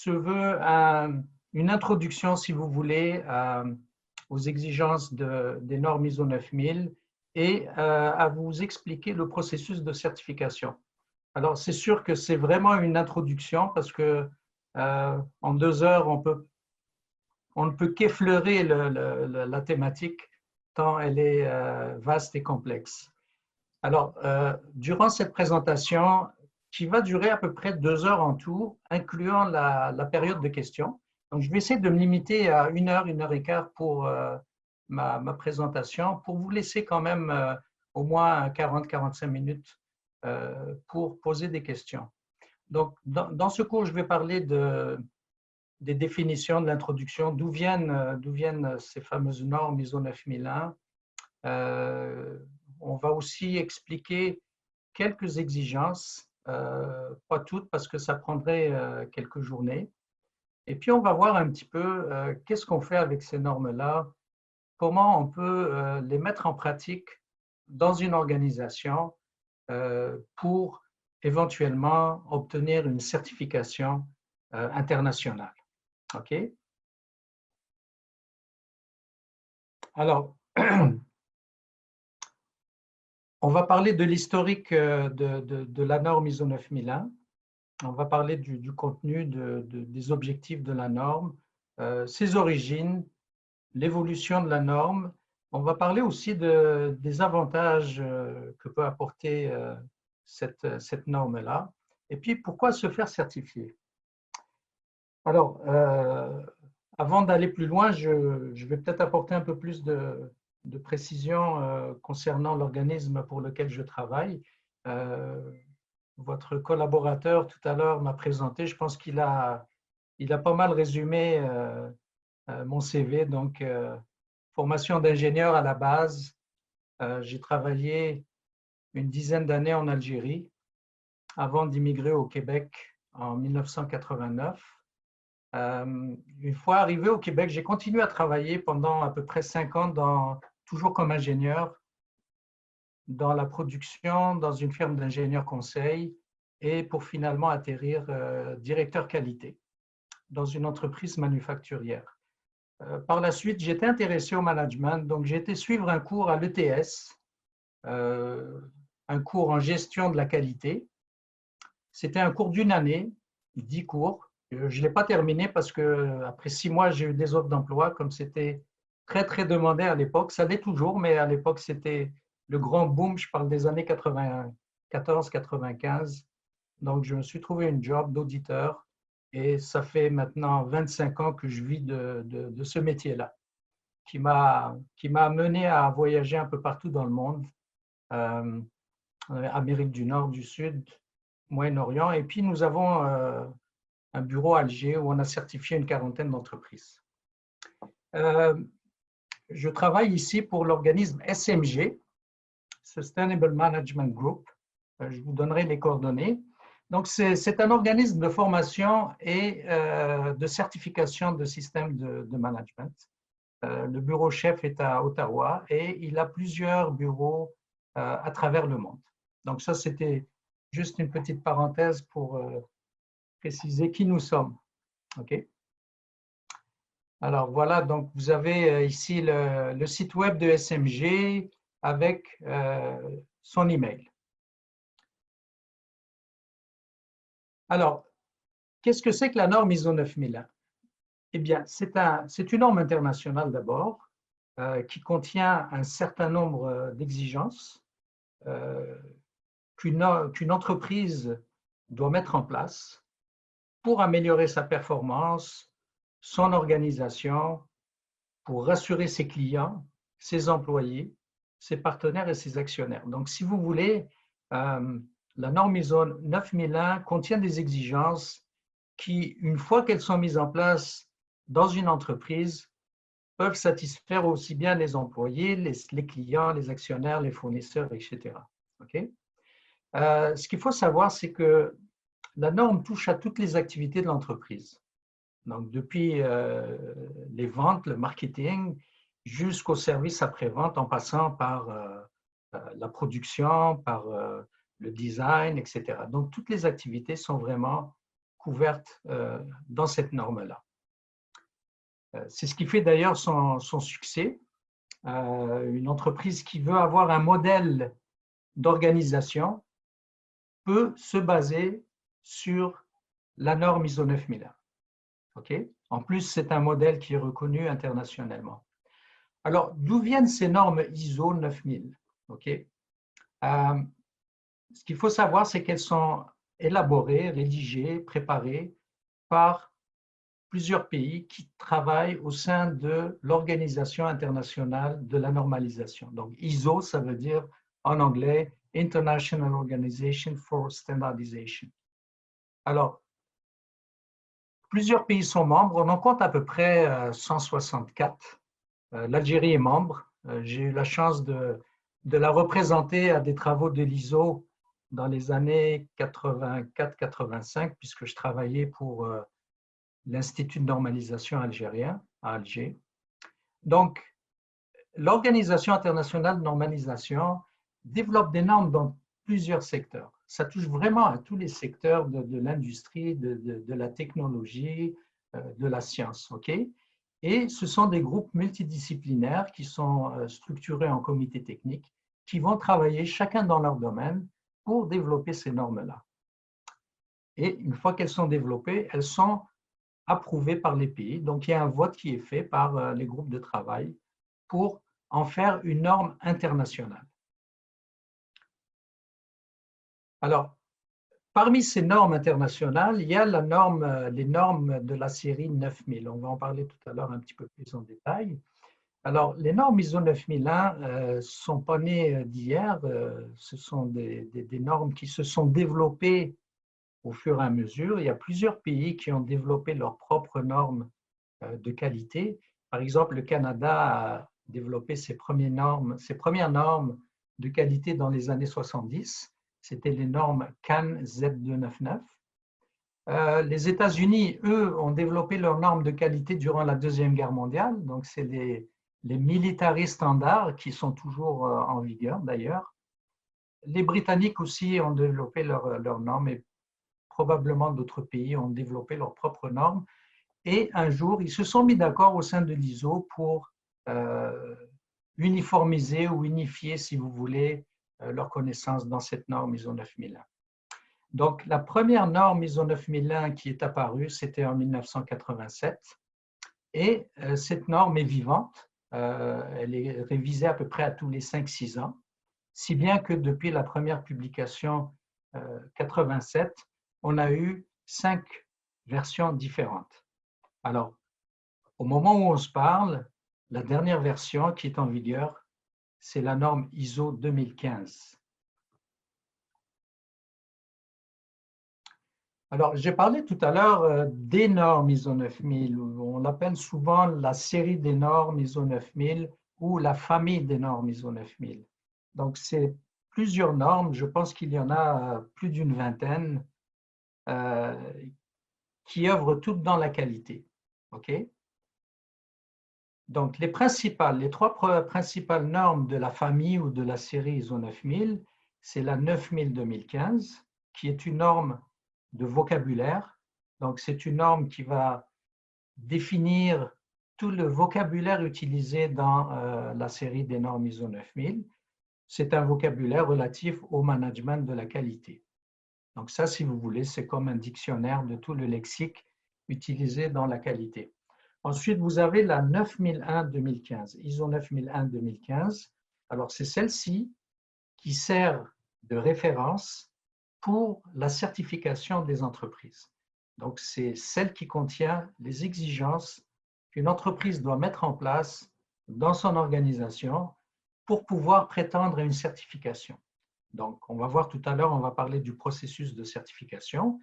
se veut une introduction, si vous voulez, aux exigences des normes ISO 9000 et à vous expliquer le processus de certification. Alors, c'est sûr que c'est vraiment une introduction parce que en 2 heures, on ne peut qu'effleurer la thématique tant elle est vaste et complexe. Alors, durant cette présentation, qui va durer à peu près 2 heures en tout, incluant la période de questions. Donc, je vais essayer de me limiter à 1 heure, 1 heure et quart pour ma présentation, pour vous laisser quand même au moins 40-45 minutes pour poser des questions. Donc, dans ce cours, je vais parler des définitions, de l'introduction, d'où viennent ces fameuses normes ISO 9001. On va aussi expliquer quelques exigences, pas toutes parce que ça prendrait quelques journées. Et puis, on va voir un petit peu qu'est-ce qu'on fait avec ces normes-là, comment on peut les mettre en pratique dans une organisation pour éventuellement obtenir une certification internationale. OK? Alors, on va parler de l'historique de la norme ISO 9001. On va parler du contenu, des objectifs de la norme, ses origines, l'évolution de la norme. On va parler aussi des avantages que peut apporter cette norme-là. Et puis, pourquoi se faire certifier? Alors, avant d'aller plus loin, je vais peut-être apporter un peu plus de précision concernant l'organisme pour lequel je travaille. Votre collaborateur tout à l'heure m'a présenté, je pense qu'il a pas mal résumé mon CV. Donc, formation d'ingénieur à la base, j'ai travaillé une dizaine d'années en Algérie avant d'immigrer au Québec en 1989. Une fois arrivé au Québec, j'ai continué à travailler pendant à peu près 5 ans, toujours comme ingénieur, dans la production, dans une firme d'ingénieurs conseil, et pour finalement atterrir directeur qualité dans une entreprise manufacturière. Par la suite, j'étais intéressé au management, donc j'ai été suivre un cours à l'ETS, un cours en gestion de la qualité. C'était un cours d'1 année, 10 cours. Je ne l'ai pas terminé parce qu'après 6 mois, j'ai eu des offres d'emploi, comme c'était très, très demandé à l'époque. Ça l'est toujours, mais à l'époque, c'était le grand boom. Je parle des années 94-95. Donc, je me suis trouvé une job d'auditeur et ça fait maintenant 25 ans que je vis de ce métier-là, qui m'a amené à voyager un peu partout dans le monde, Amérique du Nord, du Sud, Moyen-Orient. Et puis, nous avons un bureau à Alger où on a certifié une quarantaine d'entreprises. Je travaille ici pour l'organisme SMG, Sustainable Management Group. Je vous donnerai les coordonnées. Donc, c'est un organisme de formation et de certification de systèmes de management. Le bureau chef est à Ottawa et il a plusieurs bureaux à travers le monde. Donc, ça, c'était juste une petite parenthèse pour préciser qui nous sommes. OK? Alors, voilà, donc vous avez ici le site web de SMG avec son email. Alors, qu'est-ce que c'est que la norme ISO 9001? Eh bien, c'est une norme internationale d'abord qui contient un certain nombre d'exigences qu'une entreprise doit mettre en place pour améliorer sa performance, son organisation, pour rassurer ses clients, ses employés, ses partenaires et ses actionnaires. Donc, si vous voulez, la norme ISO 9001 contient des exigences qui, une fois qu'elles sont mises en place dans une entreprise, peuvent satisfaire aussi bien les employés, les clients, les actionnaires, les fournisseurs, etc. Okay? Ce qu'il faut savoir, c'est que la norme touche à toutes les activités de l'entreprise. Donc, depuis les ventes, le marketing, jusqu'au service après-vente, en passant par la production, par le design, etc. Donc, toutes les activités sont vraiment couvertes dans cette norme-là. C'est ce qui fait d'ailleurs son succès. Une entreprise qui veut avoir un modèle d'organisation peut se baser sur la norme ISO 9001. Okay? En plus, c'est un modèle qui est reconnu internationalement. Alors, d'où viennent ces normes ISO 9000? Okay? Ce qu'il faut savoir, c'est qu'elles sont élaborées, rédigées, préparées par plusieurs pays qui travaillent au sein de l'Organisation internationale de la normalisation. Donc, ISO, ça veut dire en anglais International Organization for Standardization. Alors, plusieurs pays sont membres, on en compte à peu près 164. L'Algérie est membre. J'ai eu la chance de la représenter à des travaux de l'ISO dans les années 84-85, puisque je travaillais pour l'Institut de normalisation algérien à Alger. Donc, l'Organisation internationale de normalisation développe des normes dans plusieurs secteurs. Ça touche vraiment à tous les secteurs de l'industrie, de la technologie, de la science. Okay? Et ce sont des groupes multidisciplinaires qui sont structurés en comités techniques, qui vont travailler chacun dans leur domaine pour développer ces normes-là. Et une fois qu'elles sont développées, elles sont approuvées par les pays. Donc, il y a un vote qui est fait par les groupes de travail pour en faire une norme internationale. Alors, parmi ces normes internationales, il y a les normes de la série 9000. On va en parler tout à l'heure un petit peu plus en détail. Alors, les normes ISO 9001 ne sont pas nées d'hier. Ce sont des normes qui se sont développées au fur et à mesure. Il y a plusieurs pays qui ont développé leurs propres normes de qualité. Par exemple, le Canada a développé ses premières normes de qualité dans les années 70. C'était les normes CAN Z299. Les États-Unis, eux, ont développé leurs normes de qualité durant la Deuxième Guerre mondiale. Donc, c'est les military standards qui sont toujours en vigueur, d'ailleurs. Les Britanniques aussi ont développé leurs normes et probablement d'autres pays ont développé leurs propres normes. Et un jour, ils se sont mis d'accord au sein de l'ISO pour uniformiser ou unifier, si vous voulez, leurs connaissances dans cette norme ISO 9001. Donc, la première norme ISO 9001 qui est apparue, c'était en 1987. Et cette norme est vivante. Elle est révisée à peu près à tous les 5-6 ans, si bien que depuis la première publication 87, on a eu 5 versions différentes. Alors, au moment où on se parle, la dernière version qui est en vigueur, c'est la norme ISO 2015. Alors, j'ai parlé tout à l'heure des normes ISO 9000. On l'appelle souvent la série des normes ISO 9000 ou la famille des normes ISO 9000. Donc, c'est plusieurs normes. Je pense qu'il y en a plus d'une vingtaine qui œuvrent toutes dans la qualité. OK? Donc, les trois principales normes de la famille ou de la série ISO 9000, c'est la 9000-2015, qui est une norme de vocabulaire. Donc, c'est une norme qui va définir tout le vocabulaire utilisé dans la série des normes ISO 9000. C'est un vocabulaire relatif au management de la qualité. Donc, ça, si vous voulez, c'est comme un dictionnaire de tout le lexique utilisé dans la qualité. Ensuite, vous avez la 9001-2015, ISO 9001-2015. Alors, c'est celle-ci qui sert de référence pour la certification des entreprises. Donc, c'est celle qui contient les exigences qu'une entreprise doit mettre en place dans son organisation pour pouvoir prétendre à une certification. Donc, on va voir tout à l'heure, on va parler du processus de certification.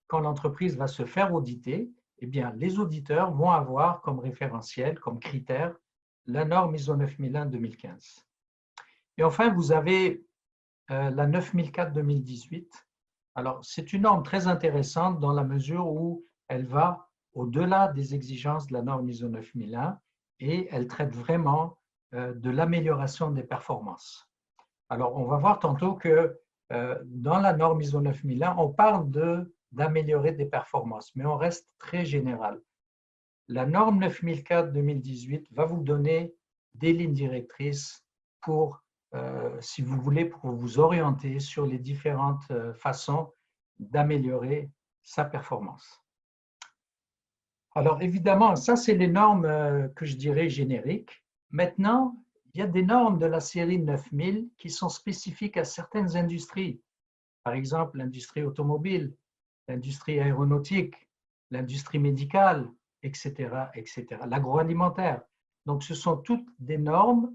Quand l'entreprise va se faire auditer, eh bien, les auditeurs vont avoir comme référentiel, comme critère, la norme ISO 9001-2015. Et enfin, vous avez la 9004-2018. Alors, c'est une norme très intéressante dans la mesure où elle va au-delà des exigences de la norme ISO 9001 et elle traite vraiment de l'amélioration des performances. Alors, on va voir tantôt que dans la norme ISO 9001, on parle de d'améliorer des performances, mais on reste très général. La norme 9004-2018 va vous donner des lignes directrices pour, si vous voulez, pour vous orienter sur les différentes façons d'améliorer sa performance. Alors évidemment, ça c'est les normes que je dirais génériques. Maintenant, il y a des normes de la série 9000 qui sont spécifiques à certaines industries. Par exemple, l'industrie automobile, l'industrie aéronautique, l'industrie médicale, etc., etc., l'agroalimentaire. Donc, ce sont toutes des normes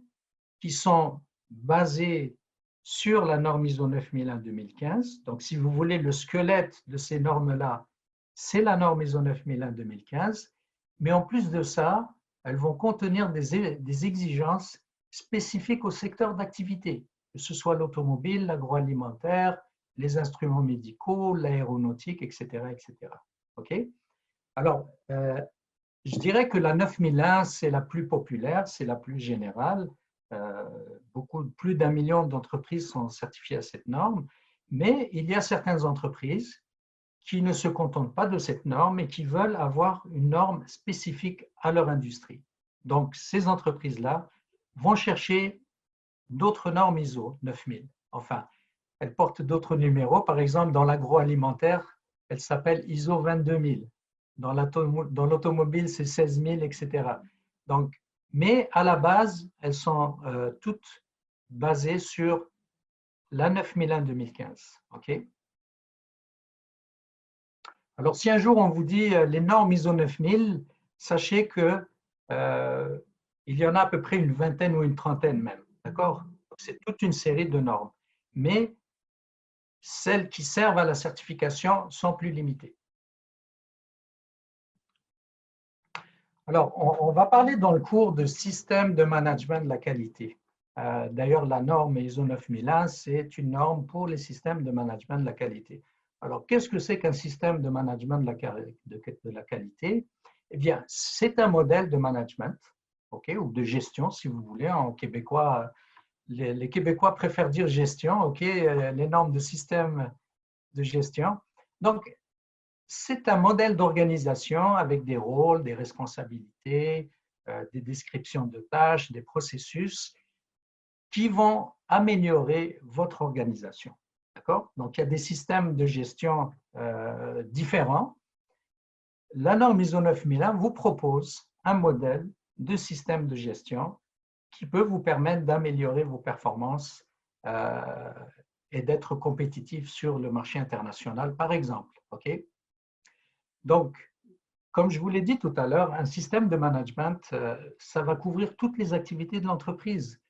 qui sont basées sur la norme ISO 9001-2015. Donc, si vous voulez, le squelette de ces normes-là, c'est la norme ISO 9001-2015. Mais en plus de ça, elles vont contenir des exigences spécifiques au secteur d'activité, que ce soit l'automobile, l'agroalimentaire, les instruments médicaux, l'aéronautique, etc., etc. OK? Alors, je dirais que la 9001, c'est la plus populaire, c'est la plus générale. Plus d'1 million d'entreprises sont certifiées à cette norme, mais il y a certaines entreprises qui ne se contentent pas de cette norme et qui veulent avoir une norme spécifique à leur industrie. Donc, ces entreprises-là vont chercher d'autres normes ISO 9000. Enfin, elles portent d'autres numéros. Par exemple, dans l'agroalimentaire, elle s'appelle ISO 22000. Dans l'automobile, c'est 16000, etc. Donc, mais à la base, elles sont toutes basées sur la 9001-2015. OK? Alors, si un jour on vous dit les normes ISO 9000, sachez que il y en a à peu près une vingtaine ou une trentaine même. D'accord? C'est toute une série de normes. Mais celles qui servent à la certification sont plus limitées. Alors, on va parler dans le cours de système de management de la qualité. D'ailleurs, la norme ISO 9001, c'est une norme pour les systèmes de management de la qualité. Alors, qu'est-ce que c'est qu'un système de management de la qualité? Eh bien, c'est un modèle de management, okay, ou de gestion, si vous voulez. En québécois, les Québécois préfèrent dire gestion, OK, les normes de système de gestion. Donc, c'est un modèle d'organisation avec des rôles, des responsabilités, des descriptions de tâches, des processus qui vont améliorer votre organisation. D'accord? Donc, il y a des systèmes de gestion différents. La norme ISO 9001 vous propose un modèle de système de gestion qui peut vous permettre d'améliorer vos performances et d'être compétitif sur le marché international, par exemple. OK? Donc, comme je vous l'ai dit tout à l'heure, un système de management, ça va couvrir toutes les activités de l'entreprise,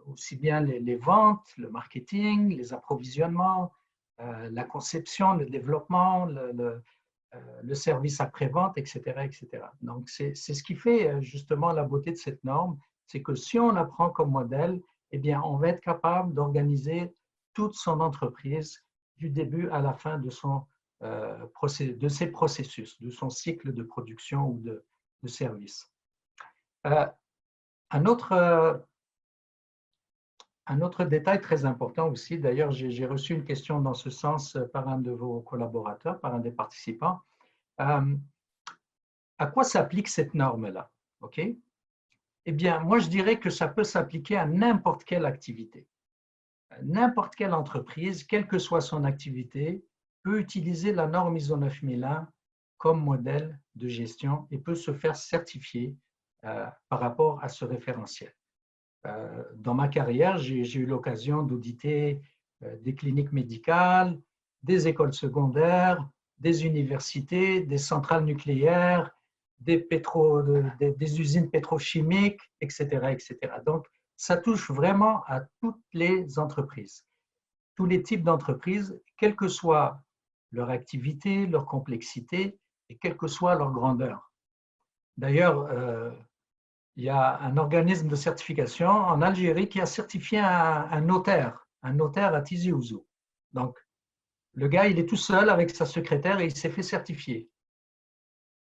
aussi bien les ventes, le marketing, les approvisionnements, la conception, le développement, le service après-vente, etc., etc. Donc, c'est ce qui fait justement la beauté de cette norme, c'est que si on la prend comme modèle, eh bien, on va être capable d'organiser toute son entreprise du début à la fin de ses processus, de son cycle de production ou de service. Un autre détail très important aussi, d'ailleurs, j'ai reçu une question dans ce sens par un de vos collaborateurs, par un des participants. À quoi s'applique cette norme-là? OK? Eh bien, moi, je dirais que ça peut s'appliquer à n'importe quelle activité. N'importe quelle entreprise, quelle que soit son activité, peut utiliser la norme ISO 9001 comme modèle de gestion et peut se faire certifier par rapport à ce référentiel. Dans ma carrière, j'ai eu l'occasion d'auditer des cliniques médicales, des écoles secondaires, des universités, des centrales nucléaires, des usines pétrochimiques, etc., etc. Donc, ça touche vraiment à toutes les entreprises, tous les types d'entreprises, quelle que soit leur activité, leur complexité et quelle que soit leur grandeur. D'ailleurs, il y a un organisme de certification en Algérie qui a certifié un notaire à Tizi Ouzou. Donc, le gars, il est tout seul avec sa secrétaire et il s'est fait certifier.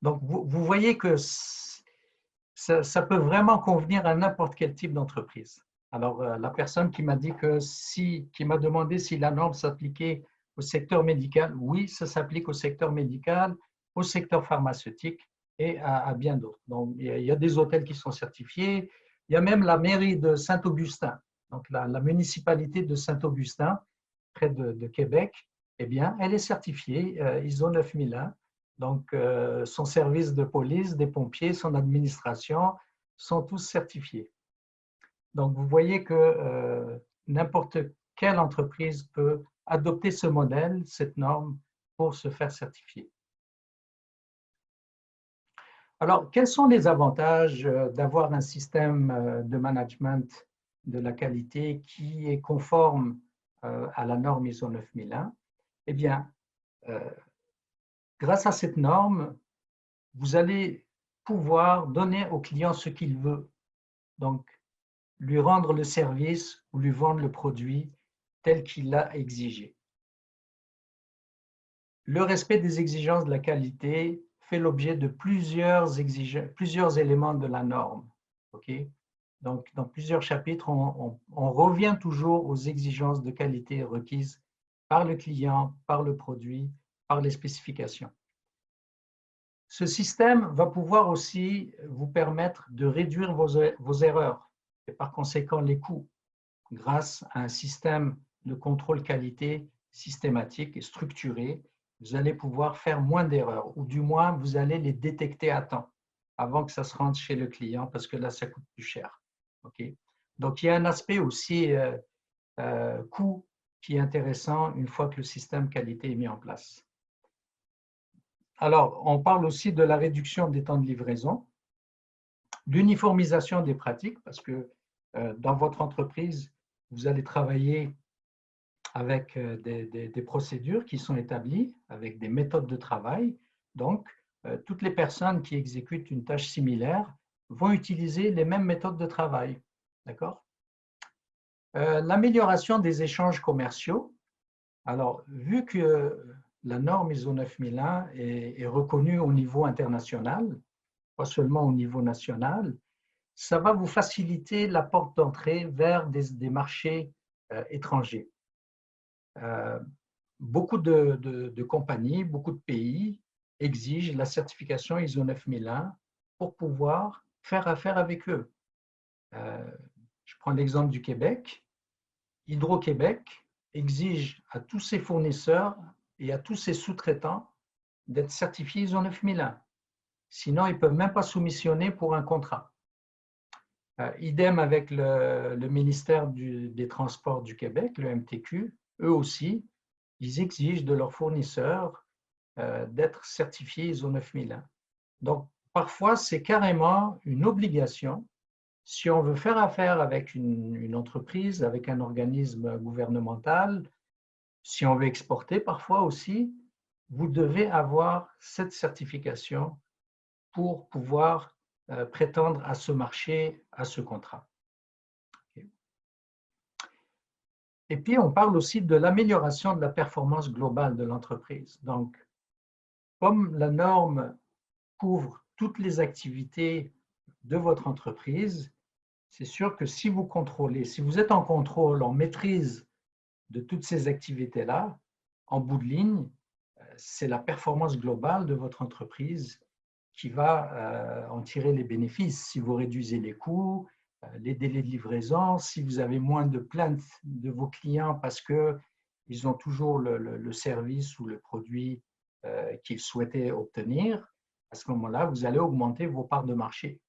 Donc, vous voyez que ça peut vraiment convenir à n'importe quel type d'entreprise. Alors, la personne qui m'a demandé si la norme s'appliquait au secteur médical. Oui, ça s'applique au secteur médical, au secteur pharmaceutique et à bien d'autres. Donc, il y a des hôtels qui sont certifiés. Il y a même la mairie de Saint-Augustin, donc la municipalité de Saint-Augustin, près de Québec, eh bien, elle est certifiée ISO 9001. Donc, son service de police, des pompiers, son administration sont tous certifiés. Donc, vous voyez que n'importe quelle entreprise peut adopter ce modèle, cette norme, pour se faire certifier. Alors, quels sont les avantages d'avoir un système de management de la qualité qui est conforme à la norme ISO 9001? Eh bien, grâce à cette norme, vous allez pouvoir donner au client ce qu'il veut. Donc, lui rendre le service ou lui vendre le produit tel qu'il l'a exigé. Le respect des exigences de la qualité fait l'objet de plusieurs éléments de la norme. Okay? Donc, dans plusieurs chapitres, on revient toujours aux exigences de qualité requises par le client, par le produit, par les spécifications. Ce système va pouvoir aussi vous permettre de réduire vos erreurs et par conséquent les coûts grâce à un système de contrôle qualité systématique et structuré. Vous allez pouvoir faire moins d'erreurs ou du moins vous allez les détecter à temps avant que ça se rende chez le client parce que là ça coûte plus cher. Okay? Donc il y a un aspect aussi coût qui est intéressant une fois que le système qualité est mis en place. Alors, on parle aussi de la réduction des temps de livraison, l'uniformisation des pratiques, parce que dans votre entreprise, vous allez travailler avec des procédures qui sont établies, avec des méthodes de travail. Donc, toutes les personnes qui exécutent une tâche similaire vont utiliser les mêmes méthodes de travail. D'accord? L'amélioration des échanges commerciaux. Alors, vu que la norme ISO 9001 est reconnue au niveau international, pas seulement au niveau national, ça va vous faciliter la porte d'entrée vers des marchés étrangers. Beaucoup de compagnies, beaucoup de pays exigent la certification ISO 9001 pour pouvoir faire affaire avec eux. Je prends l'exemple du Québec. Hydro-Québec exige à tous ses fournisseurs et à tous ses sous-traitants d'être certifiés ISO 9001. Sinon, ils ne peuvent même pas soumissionner pour un contrat. Idem avec le ministère des Transports du Québec, le MTQ, eux aussi, ils exigent de leurs fournisseurs d'être certifiés ISO 9001. Donc, parfois, c'est carrément une obligation. Si on veut faire affaire avec une entreprise, avec un organisme gouvernemental, si on veut exporter parfois aussi, vous devez avoir cette certification pour pouvoir prétendre à ce marché, à ce contrat. Okay. Et puis, on parle aussi de l'amélioration de la performance globale de l'entreprise. Donc, comme la norme couvre toutes les activités de votre entreprise, c'est sûr que si vous contrôlez, si vous êtes en contrôle, en maîtrise de toutes ces activités-là, en bout de ligne, c'est la performance globale de votre entreprise qui va en tirer les bénéfices. Si vous réduisez les coûts, les délais de livraison, si vous avez moins de plaintes de vos clients parce qu'ils ont toujours le service ou le produit qu'ils souhaitaient obtenir, à ce moment-là, vous allez augmenter vos parts de marché.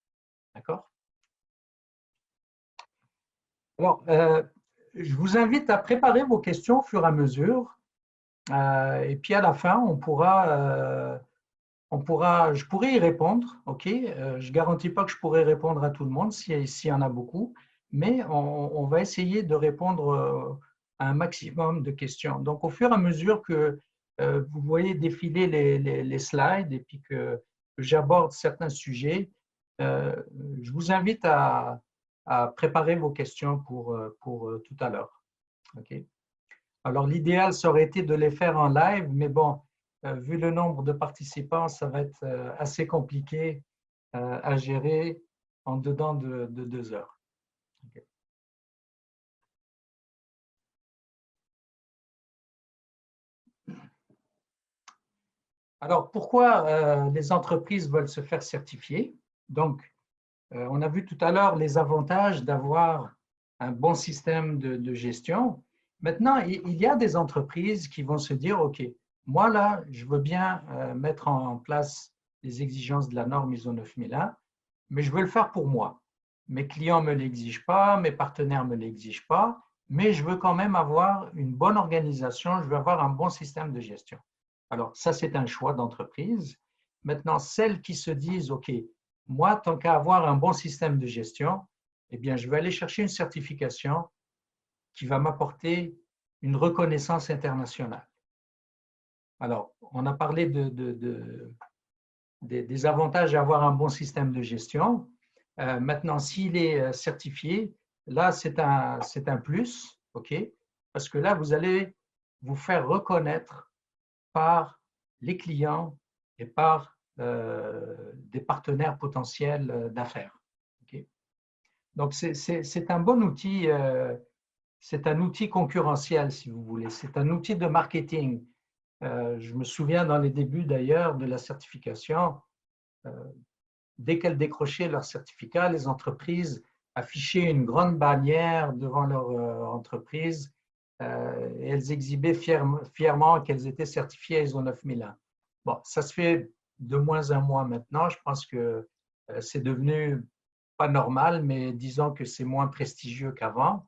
D'accord? Alors, je vous invite à préparer vos questions au fur et à mesure. Et puis à la fin, je pourrais y répondre. Ok, je ne garantis pas que je pourrai répondre à tout le monde s'il y en a beaucoup, mais on va essayer de répondre à un maximum de questions. Donc, au fur et à mesure que vous voyez défiler les slides et puis que j'aborde certains sujets, je vous invite à préparer vos questions pour tout à l'heure. Okay. Alors, l'idéal, ça aurait été de les faire en live, mais bon, vu le nombre de participants, ça va être assez compliqué à gérer en dedans de 2 heures. Okay. Alors, pourquoi les entreprises veulent se faire certifier? Donc, on a vu tout à l'heure les avantages d'avoir un bon système de gestion. Maintenant, il y a des entreprises qui vont se dire, OK, moi là, je veux bien mettre en place les exigences de la norme ISO 9001, mais je veux le faire pour moi. Mes clients ne me l'exigent pas, mes partenaires ne me l'exigent pas, mais je veux quand même avoir une bonne organisation, je veux avoir un bon système de gestion. Alors, ça, c'est un choix d'entreprise. Maintenant, celles qui se disent, OK, moi, tant qu'à avoir un bon système de gestion, eh bien, je vais aller chercher une certification qui va m'apporter une reconnaissance internationale. Alors, on a parlé des avantages d'avoir un bon système de gestion. Maintenant, s'il est certifié, là, c'est un plus, OK? Parce que là, vous allez vous faire reconnaître par les clients et par des partenaires potentiels d'affaires. Okay? Donc, c'est un bon outil, c'est un outil concurrentiel, si vous voulez. C'est un outil de marketing. Je me souviens dans les débuts d'ailleurs de la certification, dès qu'elles décrochaient leur certificat, les entreprises affichaient une grande bannière devant leur entreprise et elles exhibaient fièrement qu'elles étaient certifiées ISO 9001. Bon, ça se fait de moins en moins maintenant. Je pense que c'est devenu pas normal, mais disons que c'est moins prestigieux qu'avant.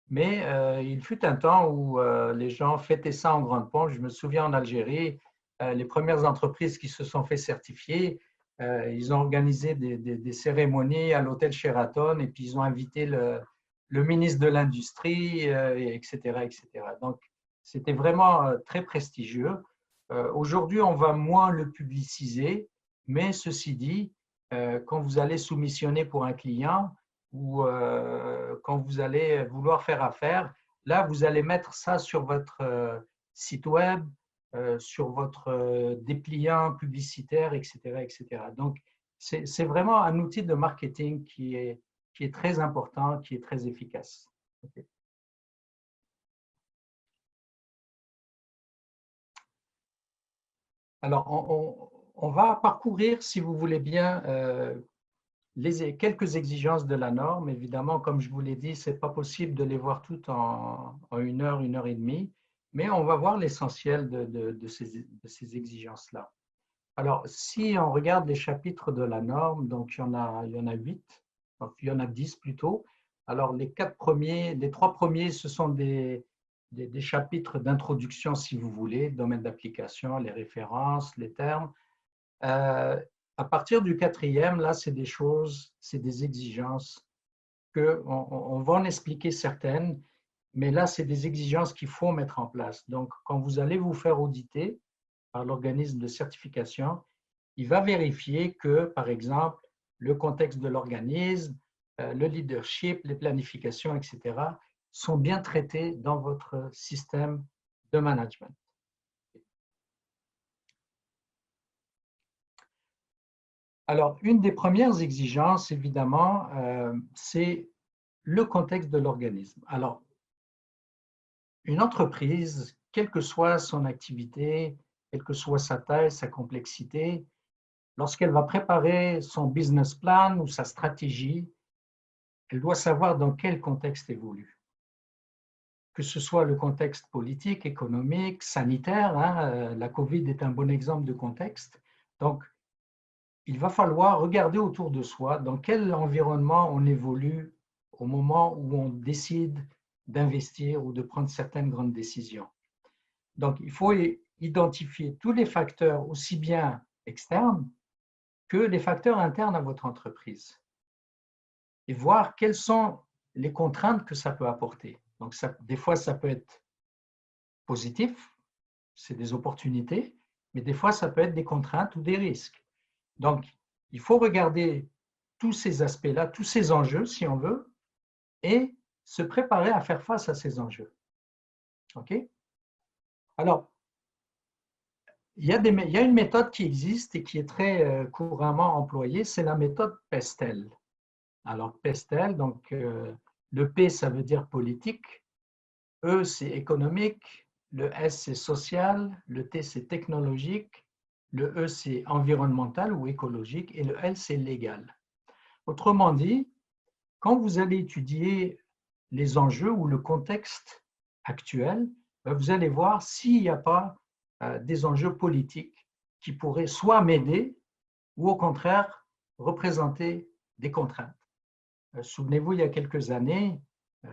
Mais il fut un temps où les gens fêtaient ça en grande pompe. Je me souviens en Algérie, les premières entreprises qui se sont fait certifier, ils ont organisé des cérémonies à l'hôtel Sheraton et puis ils ont invité le ministre de l'Industrie, etc., etc. Donc, c'était vraiment très prestigieux. Aujourd'hui, on va moins le publiciser, mais ceci dit, quand vous allez soumissionner pour un client, ou quand vous allez vouloir faire affaire, là, vous allez mettre ça sur votre site web, sur votre dépliant publicitaire, etc., etc. Donc, c'est vraiment un outil de marketing qui est très important, qui est très efficace. Okay. Alors, on va parcourir, si vous voulez bien, quelques exigences de la norme. Évidemment, comme je vous l'ai dit, ce n'est pas possible de les voir toutes en une heure et demie, mais on va voir l'essentiel de ces exigences-là. Alors, si on regarde les chapitres de la norme, donc il y en a 8, donc il y en a 10 plutôt. Alors, les trois premiers, ce sont des chapitres d'introduction, si vous voulez, domaine d'application, les références, les termes. À partir du quatrième, là, c'est des choses, c'est des exigences on va en expliquer certaines, mais là, c'est des exigences qu'il faut mettre en place. Donc, quand vous allez vous faire auditer par l'organisme de certification, il va vérifier que, par exemple, le contexte de l'organisme, le leadership, les planifications, etc., sont bien traités dans votre système de management. Alors, une des premières exigences, évidemment, c'est le contexte de l'organisme. Alors, une entreprise, quelle que soit son activité, quelle que soit sa taille, sa complexité, lorsqu'elle va préparer son business plan ou sa stratégie, elle doit savoir dans quel contexte évolue. Que ce soit le contexte politique, économique, sanitaire, hein, la COVID est un bon exemple de contexte. Donc, il va falloir regarder autour de soi dans quel environnement on évolue au moment où on décide d'investir ou de prendre certaines grandes décisions. Donc, il faut identifier tous les facteurs, aussi bien externes que les facteurs internes à votre entreprise, et voir quelles sont les contraintes que ça peut apporter. Donc, des fois, ça peut être positif, c'est des opportunités, mais des fois, ça peut être des contraintes ou des risques. Donc, il faut regarder tous ces aspects-là, tous ces enjeux, si on veut, et se préparer à faire face à ces enjeux. OK? Alors, il y a une méthode qui existe et qui est très couramment employée, c'est la méthode PESTEL. Alors, PESTEL, donc le P, ça veut dire politique, E, c'est économique, le S, c'est social, le T, c'est technologique, Le E, c'est environnemental ou écologique, et le L, c'est légal. Autrement dit, quand vous allez étudier les enjeux ou le contexte actuel, vous allez voir s'il n'y a pas des enjeux politiques qui pourraient soit m'aider ou au contraire représenter des contraintes. Souvenez-vous, il y a quelques années,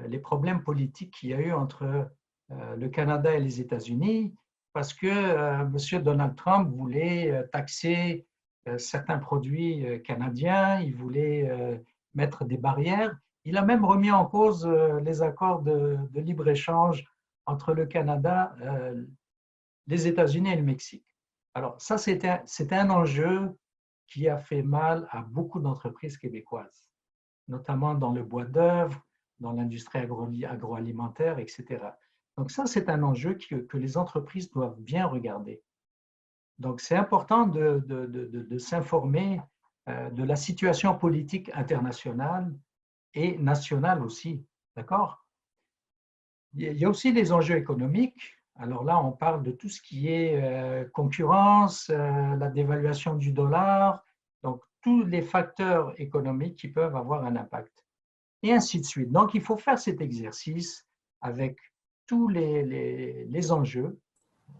les problèmes politiques qu'il y a eu entre le Canada et les États-Unis, parce que M. Donald Trump voulait taxer certains produits canadiens, il voulait mettre des barrières. Il a même remis en cause les accords de libre-échange entre le Canada, les États-Unis et le Mexique. Alors ça, c'était un enjeu qui a fait mal à beaucoup d'entreprises québécoises, notamment dans le bois d'œuvre, dans l'industrie agroalimentaire, etc. Donc ça, c'est un enjeu que les entreprises doivent bien regarder. Donc c'est important de s'informer de la situation politique internationale et nationale aussi, d'accord? Il y a aussi des enjeux économiques. Alors là, on parle de tout ce qui est concurrence, la dévaluation du dollar, donc tous les facteurs économiques qui peuvent avoir un impact, et ainsi de suite. Donc, il faut faire cet exercice avec tous les enjeux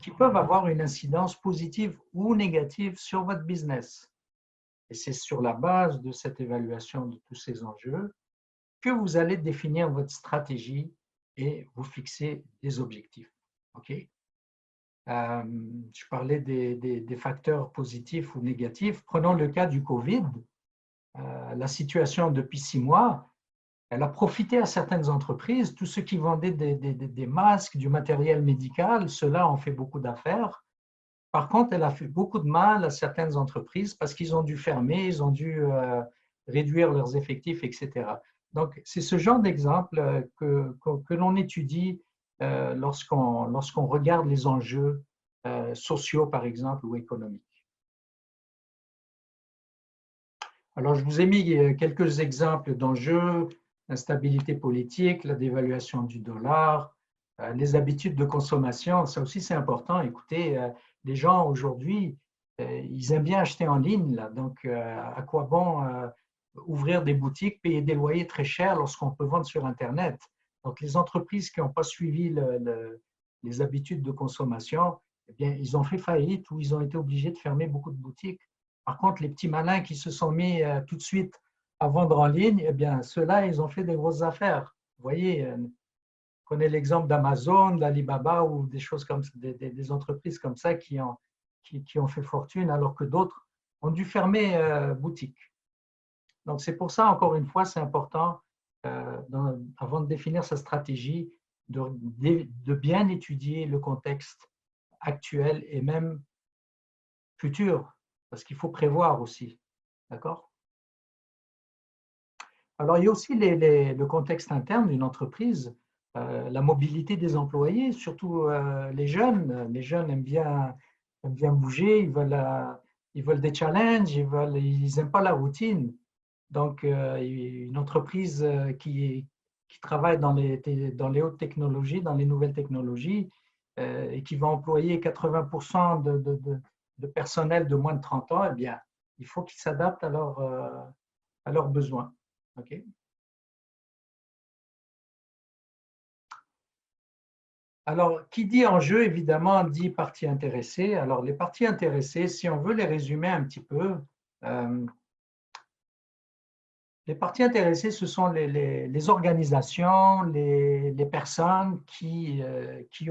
qui peuvent avoir une incidence positive ou négative sur votre business. Et c'est sur la base de cette évaluation de tous ces enjeux que vous allez définir votre stratégie et vous fixer des objectifs. OK? Je parlais des facteurs positifs ou négatifs. Prenons le cas du COVID. La situation depuis 6 mois, elle a profité à certaines entreprises. Tous ceux qui vendaient des masques, du matériel médical, ceux-là ont fait beaucoup d'affaires. Par contre, elle a fait beaucoup de mal à certaines entreprises parce qu'ils ont dû fermer, ils ont dû réduire leurs effectifs, etc. Donc, c'est ce genre d'exemple que l'on étudie lorsqu'on regarde les enjeux sociaux, par exemple, ou économiques. Alors, je vous ai mis quelques exemples d'enjeux: l'instabilité politique, la dévaluation du dollar, les habitudes de consommation. Ça aussi, c'est important. Écoutez, les gens aujourd'hui, ils aiment bien acheter en ligne, là. Donc, à quoi bon ouvrir des boutiques, payer des loyers très chers lorsqu'on peut vendre sur Internet? Donc, les entreprises qui n'ont pas suivi les habitudes de consommation, eh bien, ils ont fait faillite ou ils ont été obligés de fermer beaucoup de boutiques. Par contre, les petits malins qui se sont mis tout de suite à vendre en ligne, eh bien, ceux-là, ils ont fait des grosses affaires. Vous voyez, prenez l'exemple d'Amazon, d'Alibaba ou des choses comme des entreprises comme ça qui ont fait fortune, alors que d'autres ont dû fermer boutique. Donc, c'est pour ça, encore une fois, c'est important, avant de définir sa stratégie, de bien étudier le contexte actuel et même futur, parce qu'il faut prévoir aussi. D'accord? Alors, il y a aussi le contexte interne d'une entreprise, la mobilité des employés, surtout les jeunes. Les jeunes aiment bien bouger, ils veulent des challenges, ils n'aiment pas la routine. Donc, une entreprise qui travaille dans les hautes technologies, dans les nouvelles technologies, et qui va employer 80% de personnel de moins de 30 ans, eh bien, il faut qu'ils s'adaptent à leurs besoins. OK? Alors, qui dit enjeu, évidemment, dit parties intéressées. Alors, les parties intéressées, si on veut les résumer un petit peu, euh, les parties intéressées, ce sont les organisations, les personnes qui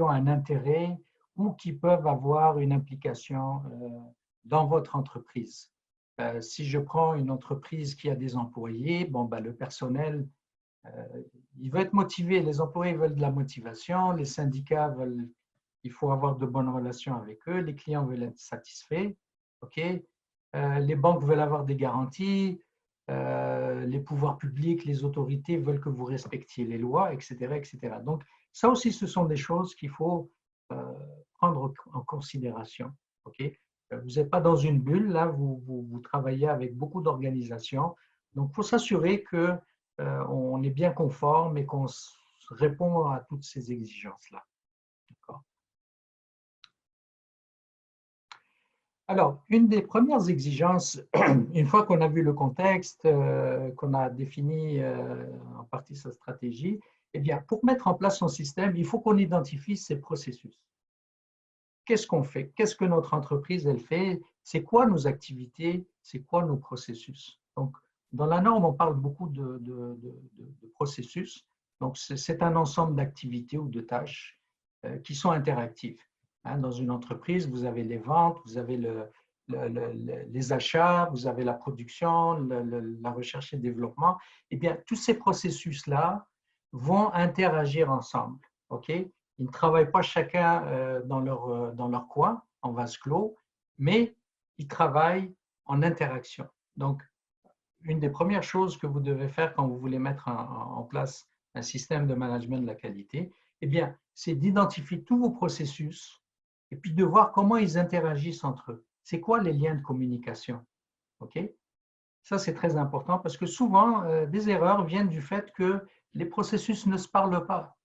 ont un intérêt ou qui peuvent avoir une implication dans votre entreprise. Si je prends une entreprise qui a des employés, bon, ben, le personnel, il veut être motivé, les employés veulent de la motivation, les syndicats veulent, il faut avoir de bonnes relations avec eux, les clients veulent être satisfaits, ok? Les banques veulent avoir des garanties, les pouvoirs publics, les autorités veulent que vous respectiez les lois, etc., etc. Donc, ça aussi, ce sont des choses qu'il faut prendre en considération. Ok? Vous n'êtes pas dans une bulle, là, vous travaillez avec beaucoup d'organisations. Donc, il faut s'assurer que on est bien conforme et qu'on répond à toutes ces exigences-là. Alors, une des premières exigences, une fois qu'on a vu le contexte, qu'on a défini en partie sa stratégie, eh bien, pour mettre en place son système, il faut qu'on identifie ses processus. Qu'est-ce qu'on fait? Qu'est-ce que notre entreprise, elle fait? C'est quoi nos activités? C'est quoi nos processus? Donc, dans la norme, on parle beaucoup de processus. Donc, c'est un ensemble d'activités ou de tâches qui sont interactives. Hein, dans une entreprise, vous avez les ventes, vous avez les achats, vous avez la production, la recherche et le développement. Eh bien, tous ces processus-là vont interagir ensemble. OK? Ils ne travaillent pas chacun dans leur coin, en vase clos, mais ils travaillent en interaction. Donc, une des premières choses que vous devez faire quand vous voulez mettre en place un système de management de la qualité, eh bien, c'est d'identifier tous vos processus et puis de voir comment ils interagissent entre eux. C'est quoi les liens de communication? OK? Ça, c'est très important parce que souvent, des erreurs viennent du fait que les processus ne se parlent pas.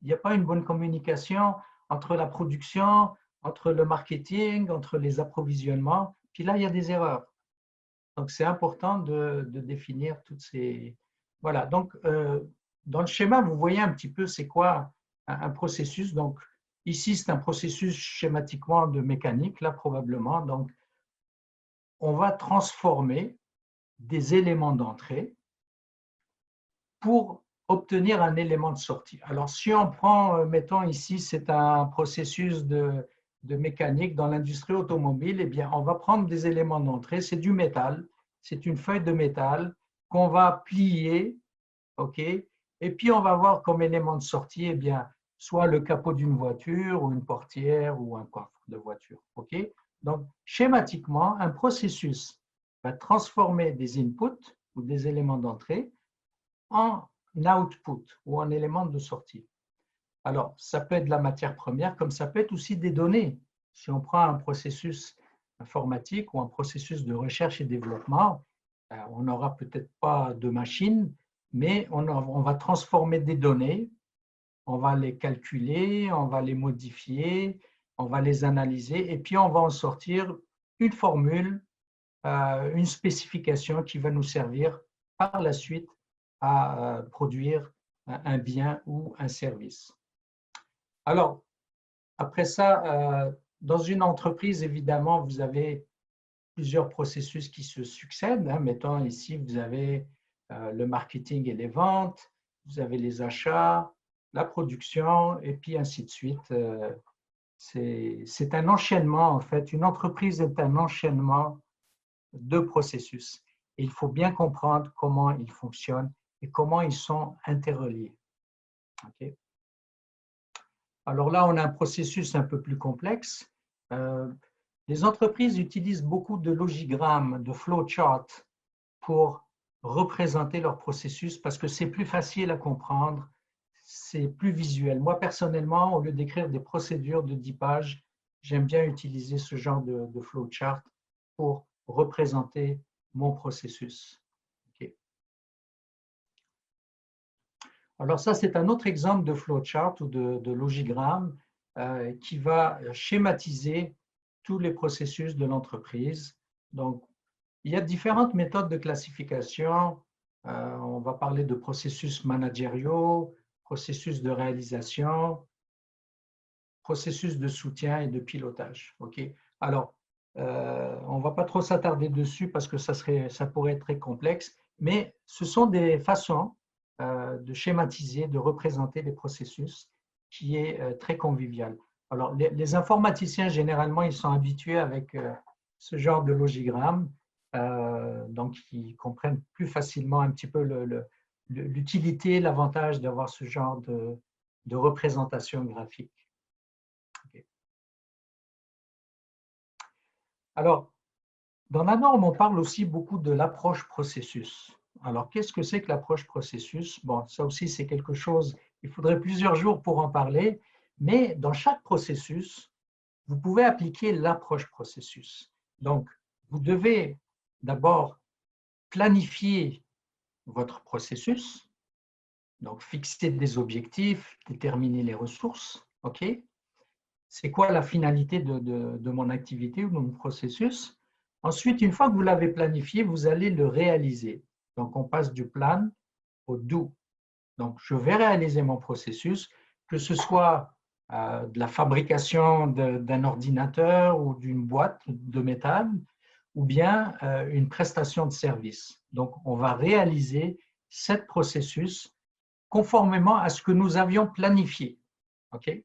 Il n'y a pas une bonne communication entre la production, entre le marketing, entre les approvisionnements. Puis là, il y a des erreurs. Donc, c'est important de définir toutes ces… Voilà. Donc, dans le schéma, vous voyez un petit peu c'est quoi un processus. Donc, ici, c'est un processus schématiquement de mécanique, là, probablement. Donc, on va transformer des éléments d'entrée pour obtenir un élément de sortie. Alors, si on prend, mettons ici, c'est un processus de mécanique dans l'industrie automobile, eh bien, on va prendre des éléments d'entrée, c'est du métal, c'est une feuille de métal qu'on va plier, OK? Et puis, on va voir comme élément de sortie, eh bien, soit le capot d'une voiture, ou une portière, ou un coffre de voiture, OK? Donc, schématiquement, un processus va transformer des inputs ou des éléments d'entrée en output ou en élément de sortie. Alors, ça peut être de la matière première, comme ça peut être aussi des données. Si on prend un processus informatique ou un processus de recherche et développement, on n'aura peut-être pas de machine, mais on va transformer des données, on va les calculer, on va les modifier, on va les analyser, et puis on va en sortir une formule, une spécification qui va nous servir par la suite à produire un bien ou un service. Alors, après ça, dans une entreprise, évidemment, vous avez plusieurs processus qui se succèdent. Mettons ici, vous avez le marketing et les ventes, vous avez les achats, la production, et puis ainsi de suite. C'est un enchaînement, en fait. Une entreprise est un enchaînement de processus. Et il faut bien comprendre comment ils fonctionnent et comment ils sont interreliés. Okay. Alors là, on a un processus un peu plus complexe. Les entreprises utilisent beaucoup de logigrammes, de flowcharts pour représenter leur processus parce que c'est plus facile à comprendre, c'est plus visuel. Moi, personnellement, au lieu d'écrire des procédures de 10 pages, j'aime bien utiliser ce genre de flowchart pour représenter mon processus. Okay. Alors ça, c'est un autre exemple de flowchart ou de logigramme qui va schématiser tous les processus de l'entreprise. Donc, il y a différentes méthodes de classification. On va parler de processus managériaux, processus de réalisation, processus de soutien et de pilotage. Okay. Alors, on ne va pas trop s'attarder dessus parce que ça pourrait être très complexe, mais ce sont des façons de schématiser, de représenter les processus qui est très convivial. Alors, les informaticiens, généralement, ils sont habitués avec ce genre de logigramme, donc ils comprennent plus facilement un petit peu l'utilité, l'avantage d'avoir ce genre de représentation graphique. Okay. Alors, dans la norme, on parle aussi beaucoup de l'approche processus. Alors, qu'est-ce que c'est que l'approche processus? Bon, ça aussi, c'est quelque chose, il faudrait plusieurs jours pour en parler, mais dans chaque processus, vous pouvez appliquer l'approche processus. Donc, vous devez d'abord planifier votre processus, donc fixer des objectifs, déterminer les ressources, OK? c'est quoi la finalité de mon activité ou de mon processus. Ensuite, une fois que vous l'avez planifié, vous allez le réaliser. Donc, on passe du plan au do. Donc, je vais réaliser mon processus, que ce soit de la fabrication d'un ordinateur ou d'une boîte de métal, ou bien une prestation de service. Donc, on va réaliser ce processus conformément à ce que nous avions planifié. OK?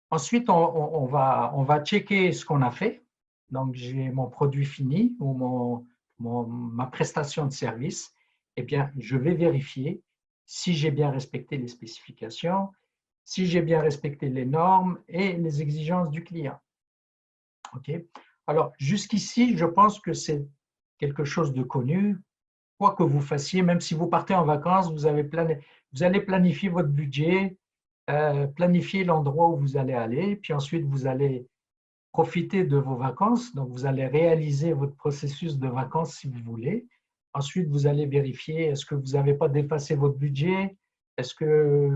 Ensuite, on va checker ce qu'on a fait. Donc, j'ai mon produit fini ou ma prestation de service. Eh bien, je vais vérifier si j'ai bien respecté les spécifications, si j'ai bien respecté les normes et les exigences du client. OK? Alors, jusqu'ici, je pense que c'est quelque chose de connu. Quoi que vous fassiez, même si vous partez en vacances, vous allez planifier votre budget, planifier l'endroit où vous allez aller, puis ensuite vous allez profiter de vos vacances. Donc, vous allez réaliser votre processus de vacances si vous voulez. Ensuite, vous allez vérifier est-ce que vous n'avez pas dépassé votre budget, est-ce que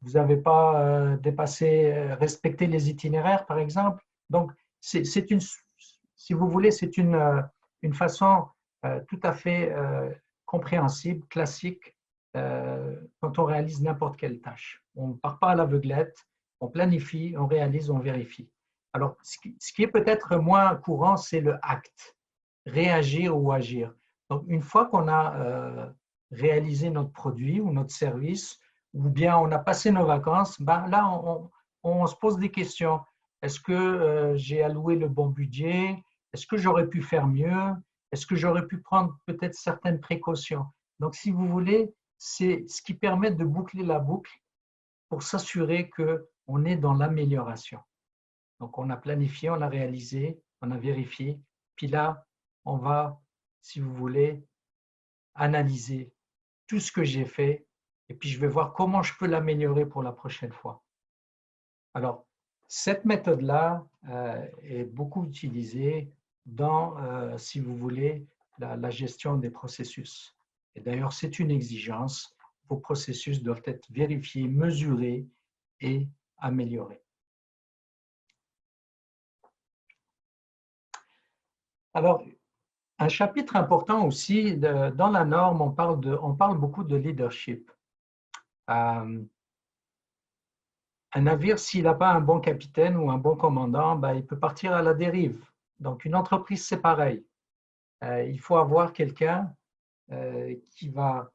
vous n'avez pas respecté les itinéraires, par exemple. Donc, c'est une, si vous voulez, c'est une façon tout à fait compréhensible, classique, quand on réalise n'importe quelle tâche. On ne part pas à l'aveuglette, on planifie, on réalise, on vérifie. Alors, ce qui est peut-être moins courant, c'est le acte, réagir ou agir. Donc, une fois qu'on a réalisé notre produit ou notre service, ou bien on a passé nos vacances, ben là, on se pose des questions. Est-ce que j'ai alloué le bon budget? Est-ce que j'aurais pu faire mieux? Est-ce que j'aurais pu prendre peut-être certaines précautions? Donc, si vous voulez, c'est ce qui permet de boucler la boucle pour s'assurer qu'on est dans l'amélioration. Donc, on a planifié, on a réalisé, on a vérifié. Puis là, on va, si vous voulez, analyser tout ce que j'ai fait et puis je vais voir comment je peux l'améliorer pour la prochaine fois. Alors, cette méthode-là est beaucoup utilisée dans, si vous voulez, la gestion des processus. Et d'ailleurs, c'est une exigence. Vos processus doivent être vérifiés, mesurés et améliorés. Alors, un chapitre important aussi, dans la norme, on parle beaucoup de leadership. Un navire, s'il n'a pas un bon capitaine ou un bon commandant, ben, il peut partir à la dérive. Donc, une entreprise, c'est pareil. Il faut avoir quelqu'un qui va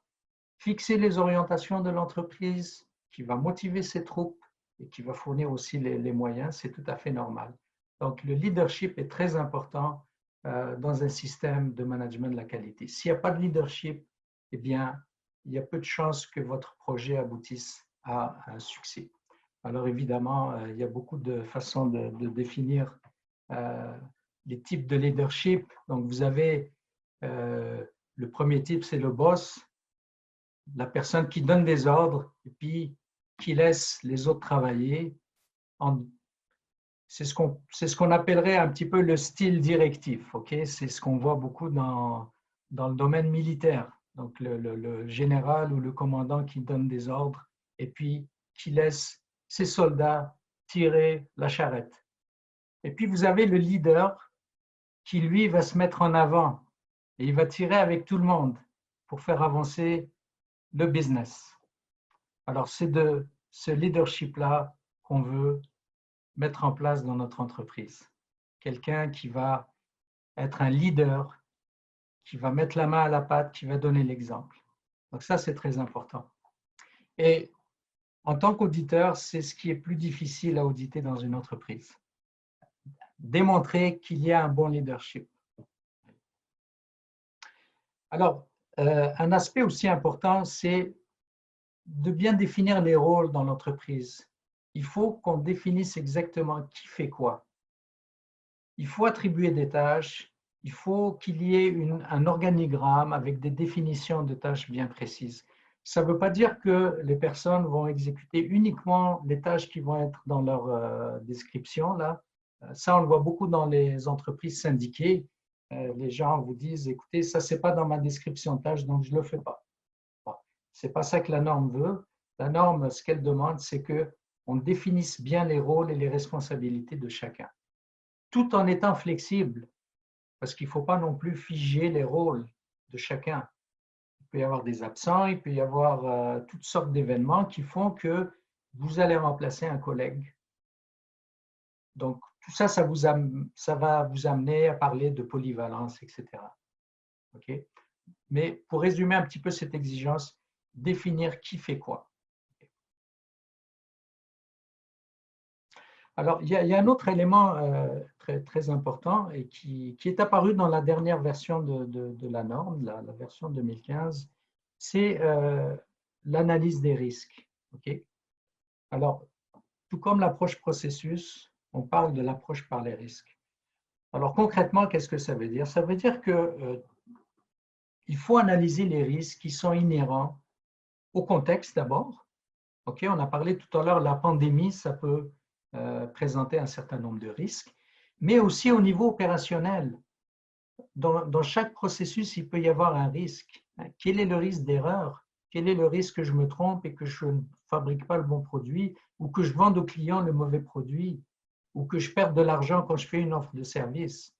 fixer les orientations de l'entreprise, qui va motiver ses troupes et qui va fournir aussi les moyens. C'est tout à fait normal. Donc, le leadership est très important dans un système de management de la qualité. S'il n'y a pas de leadership, eh bien, il y a peu de chances que votre projet aboutisse à un succès. Alors, évidemment, il y a beaucoup de façons de définir les types de leadership. Donc, vous avez le premier type, c'est le boss, la personne qui donne des ordres et puis qui laisse les autres travailler. C'est ce qu'on appellerait un petit peu le style directif. Okay? C'est ce qu'on voit beaucoup dans le domaine militaire. Donc, le général ou le commandant qui donne des ordres et puis qui laisse ses soldats tirer la charrette. Et puis, vous avez le leader qui, lui, va se mettre en avant et il va tirer avec tout le monde pour faire avancer le business. Alors, c'est de ce leadership-là qu'on veut mettre en place dans notre entreprise. Quelqu'un qui va être un leader, qui va mettre la main à la pâte, qui va donner l'exemple. Donc ça, c'est très important. Et en tant qu'auditeur, c'est ce qui est plus difficile à auditer dans une entreprise. Démontrer qu'il y a un bon leadership. Alors, un aspect aussi important, c'est de bien définir les rôles dans l'entreprise. Il faut qu'on définisse exactement qui fait quoi. Il faut attribuer des tâches, il faut qu'il y ait un organigramme avec des définitions de tâches bien précises. Ça ne veut pas dire que les personnes vont exécuter uniquement les tâches qui vont être dans leur description. Là. Ça, on le voit beaucoup dans les entreprises syndiquées. Les gens vous disent, écoutez, ça, ce n'est pas dans ma description de tâche, donc je ne le fais pas. Bon, ce n'est pas ça que la norme veut. La norme, ce qu'elle demande, c'est que on définisse bien les rôles et les responsabilités de chacun, tout en étant flexible, parce qu'il ne faut pas non plus figer les rôles de chacun. Il peut y avoir des absents, il peut y avoir toutes sortes d'événements qui font que vous allez remplacer un collègue. Donc, tout ça, ça va vous amener à parler de polyvalence, etc. Okay? Mais pour résumer un petit peu cette exigence, définir qui fait quoi. Alors, il y a un autre élément très important et qui est apparu dans la dernière version de la norme, la version 2015, c'est l'analyse des risques. Okay? Alors, tout comme l'approche processus, on parle de l'approche par les risques. Alors, concrètement, qu'est-ce que ça veut dire? Ça veut dire que il faut analyser les risques qui sont inhérents au contexte d'abord. Okay? On a parlé tout à l'heure, la pandémie, ça peut présenter un certain nombre de risques, mais aussi au niveau opérationnel. Dans chaque processus, il peut y avoir un risque. Quel est le risque d'erreur? Quel est le risque que je me trompe et que je ne fabrique pas le bon produit, ou que je vende au client le mauvais produit, ou que je perde de l'argent quand je fais une offre de service?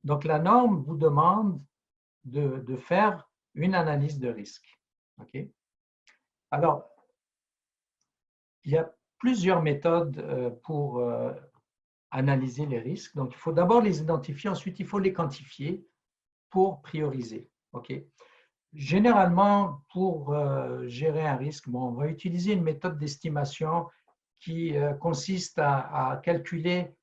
Donc, la norme vous demande de faire une analyse de risque. Okay? Alors, il y a plusieurs méthodes pour analyser les risques. Donc, il faut d'abord les identifier, ensuite il faut les quantifier pour prioriser. Okay? Généralement, pour gérer un risque, bon, on va utiliser une méthode d'estimation qui consiste à calculer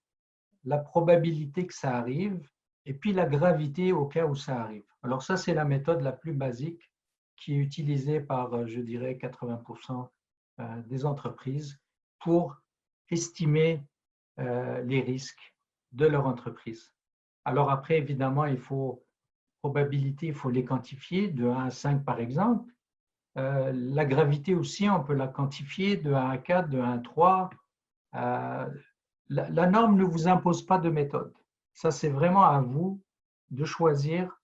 la probabilité que ça arrive et puis la gravité au cas où ça arrive. Alors ça, c'est la méthode la plus basique qui est utilisée par, je dirais, 80% des entreprises pour estimer les risques de leur entreprise. Alors après, évidemment, il faut probabilité, il faut les quantifier de 1 à 5 par exemple. La gravité aussi, on peut la quantifier de 1 à 4, de 1 à 3. La norme ne vous impose pas de méthode. Ça, c'est vraiment à vous de choisir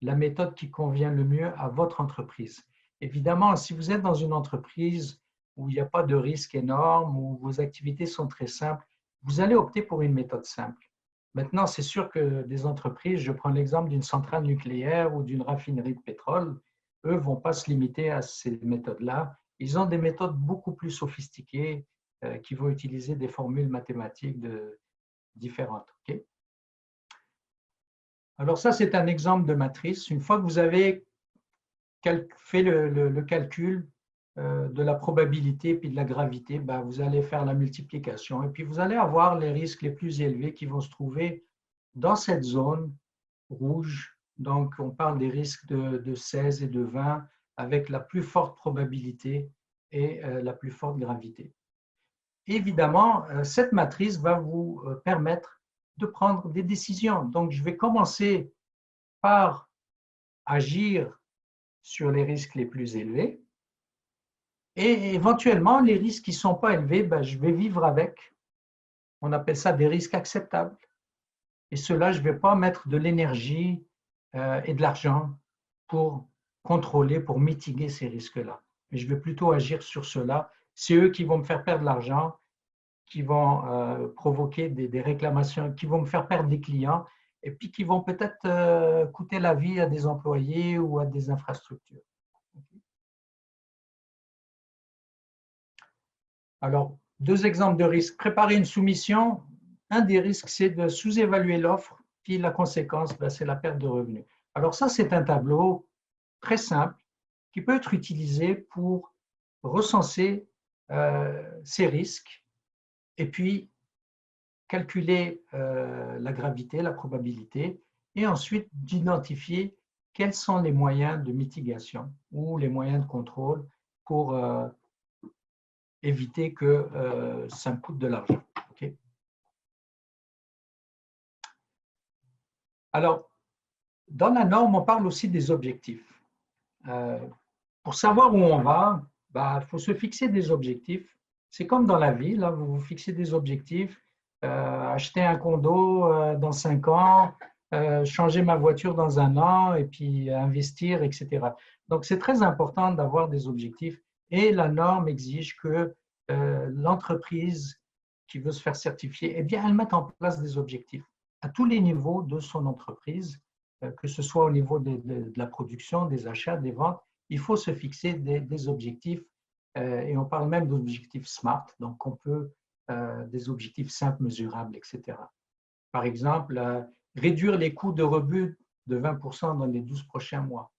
la méthode qui convient le mieux à votre entreprise. Évidemment, si vous êtes dans une entreprise où il n'y a pas de risque énorme, où vos activités sont très simples, vous allez opter pour une méthode simple. Maintenant, c'est sûr que des entreprises, je prends l'exemple d'une centrale nucléaire ou d'une raffinerie de pétrole, eux ne vont pas se limiter à ces méthodes-là. Ils ont des méthodes beaucoup plus sophistiquées qui vont utiliser des formules mathématiques différentes. Okay? Alors ça, c'est un exemple de matrice. Une fois que vous avez fait le calcul de la probabilité puis de la gravité, ben, vous allez faire la multiplication et puis vous allez avoir les risques les plus élevés qui vont se trouver dans cette zone rouge. Donc, on parle des risques de 16 et de 20 avec la plus forte probabilité et la plus forte gravité. Évidemment, cette matrice va vous permettre de prendre des décisions. Donc, je vais commencer par agir sur les risques les plus élevés et éventuellement, les risques qui ne sont pas élevés, ben, je vais vivre avec. On appelle ça des risques acceptables. Et cela, je ne vais pas mettre de l'énergie et de l'argent pour contrôler, pour mitiguer ces risques-là. Mais je vais plutôt agir sur cela. C'est eux qui vont me faire perdre de l'argent, qui vont provoquer des réclamations, qui vont me faire perdre des clients et puis qui vont peut-être coûter la vie à des employés ou à des infrastructures. Alors, deux exemples de risques. Préparer une soumission, un des risques, c'est de sous-évaluer l'offre, puis la conséquence, c'est la perte de revenus. Alors ça, c'est un tableau très simple qui peut être utilisé pour recenser ces risques et puis calculer la gravité, la probabilité, et ensuite d'identifier quels sont les moyens de mitigation ou les moyens de contrôle pour éviter que ça me coûte de l'argent. Okay? Alors, dans la norme, on parle aussi des objectifs. Pour savoir où on va, il faut se fixer des objectifs. C'est comme dans la vie, là, vous vous fixez des objectifs, acheter un condo dans 5 ans, changer ma voiture dans 1 an, et puis investir, etc. Donc, c'est très important d'avoir des objectifs et la norme exige que l'entreprise qui veut se faire certifier, eh bien, elle met en place des objectifs à tous les niveaux de son entreprise, que ce soit au niveau de la production, des achats, des ventes. Il faut se fixer des objectifs et on parle même d'objectifs SMART, donc on peut des objectifs simples, mesurables, etc. Par exemple, réduire les coûts de rebut de 20% dans les 12 prochains mois,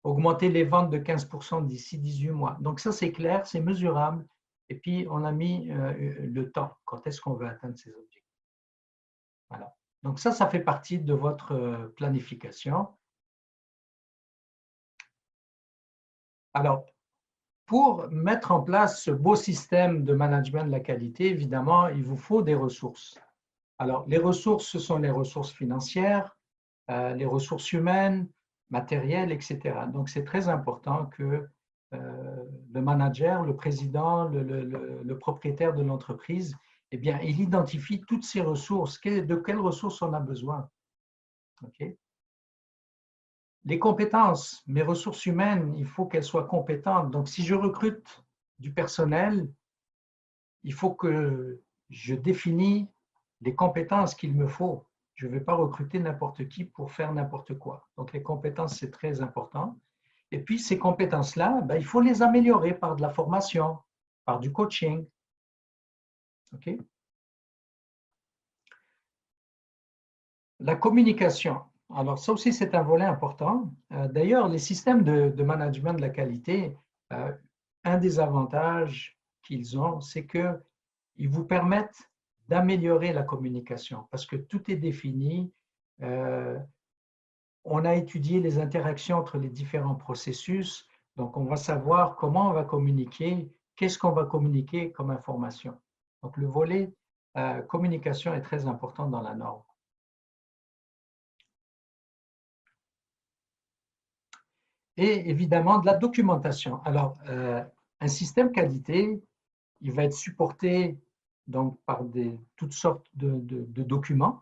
augmenter les ventes de 15% d'ici 18 mois. Donc ça, c'est clair, c'est mesurable. Et puis, on a mis le temps. Quand est-ce qu'on veut atteindre ces objectifs? Voilà. Donc ça fait partie de votre planification. Alors, pour mettre en place ce beau système de management de la qualité, évidemment, il vous faut des ressources. Alors, les ressources, ce sont les ressources financières, les ressources humaines, matérielles, etc. Donc, c'est très important que le manager, le président, le propriétaire de l'entreprise, eh bien, il identifie toutes ces ressources. De quelles ressources on a besoin? Okay. Les compétences, mes ressources humaines, il faut qu'elles soient compétentes. Donc, si je recrute du personnel, il faut que je définis les compétences qu'il me faut. Je ne vais pas recruter n'importe qui pour faire n'importe quoi. Donc, les compétences, c'est très important. Et puis, ces compétences-là, il faut les améliorer par de la formation, par du coaching. Okay. La communication. Alors, ça aussi, c'est un volet important. D'ailleurs, les systèmes de management de la qualité, un des avantages qu'ils ont, c'est qu'ils vous permettent d'améliorer la communication parce que tout est défini. On a étudié les interactions entre les différents processus, donc on va savoir comment on va communiquer, qu'est-ce qu'on va communiquer comme information. Donc, le volet communication est très important dans la norme. Et évidemment de la documentation. Alors, un système qualité, il va être supporté donc, par toutes sortes de documents,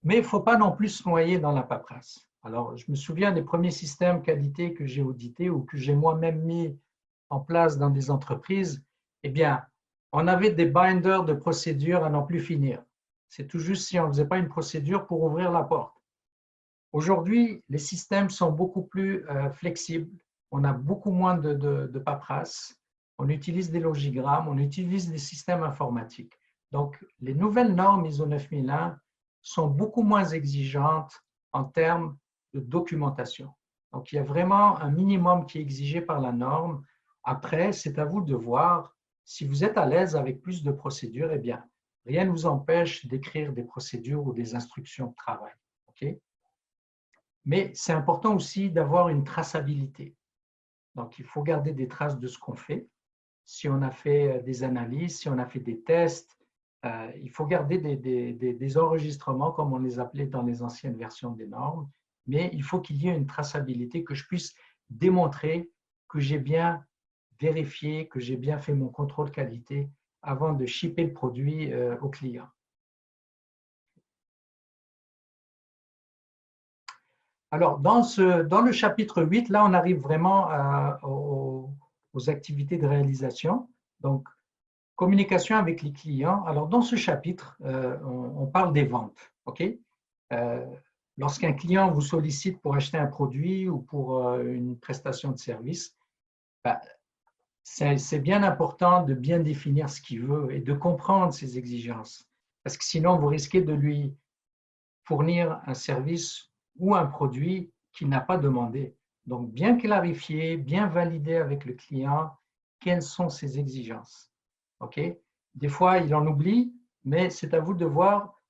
mais il ne faut pas non plus se noyer dans la paperasse. Alors, je me souviens des premiers systèmes qualité que j'ai audités ou que j'ai moi-même mis en place dans des entreprises. Eh bien, on avait des binders de procédures à n'en plus finir. C'est tout juste si on ne faisait pas une procédure pour ouvrir la porte. Aujourd'hui, les systèmes sont beaucoup plus flexibles. On a beaucoup moins de paperasse. On utilise des logigrammes, on utilise des systèmes informatiques. Donc, les nouvelles normes ISO 9001 sont beaucoup moins exigeantes en termes de documentation. Donc, il y a vraiment un minimum qui est exigé par la norme. Après, c'est à vous de voir si vous êtes à l'aise avec plus de procédures, eh bien, rien ne vous empêche d'écrire des procédures ou des instructions de travail. Okay? Mais c'est important aussi d'avoir une traçabilité. Donc, il faut garder des traces de ce qu'on fait. Si on a fait des analyses, si on a fait des tests, il faut garder des enregistrements, comme on les appelait dans les anciennes versions des normes, mais il faut qu'il y ait une traçabilité, que je puisse démontrer que j'ai bien vérifié, que j'ai bien fait mon contrôle qualité avant de shipper le produit au client. Alors, dans le chapitre 8, là, on arrive vraiment aux activités de réalisation. Donc, communication avec les clients. Alors, dans ce chapitre, on parle des ventes. Okay? Lorsqu'un client vous sollicite pour acheter un produit ou pour une prestation de service, c'est bien important de bien définir ce qu'il veut et de comprendre ses exigences. Parce que sinon, vous risquez de lui fournir un service ou un produit qu'il n'a pas demandé. Donc, bien clarifier, bien valider avec le client quelles sont ses exigences. Okay? Des fois, il en oublie, mais c'est à vous de voir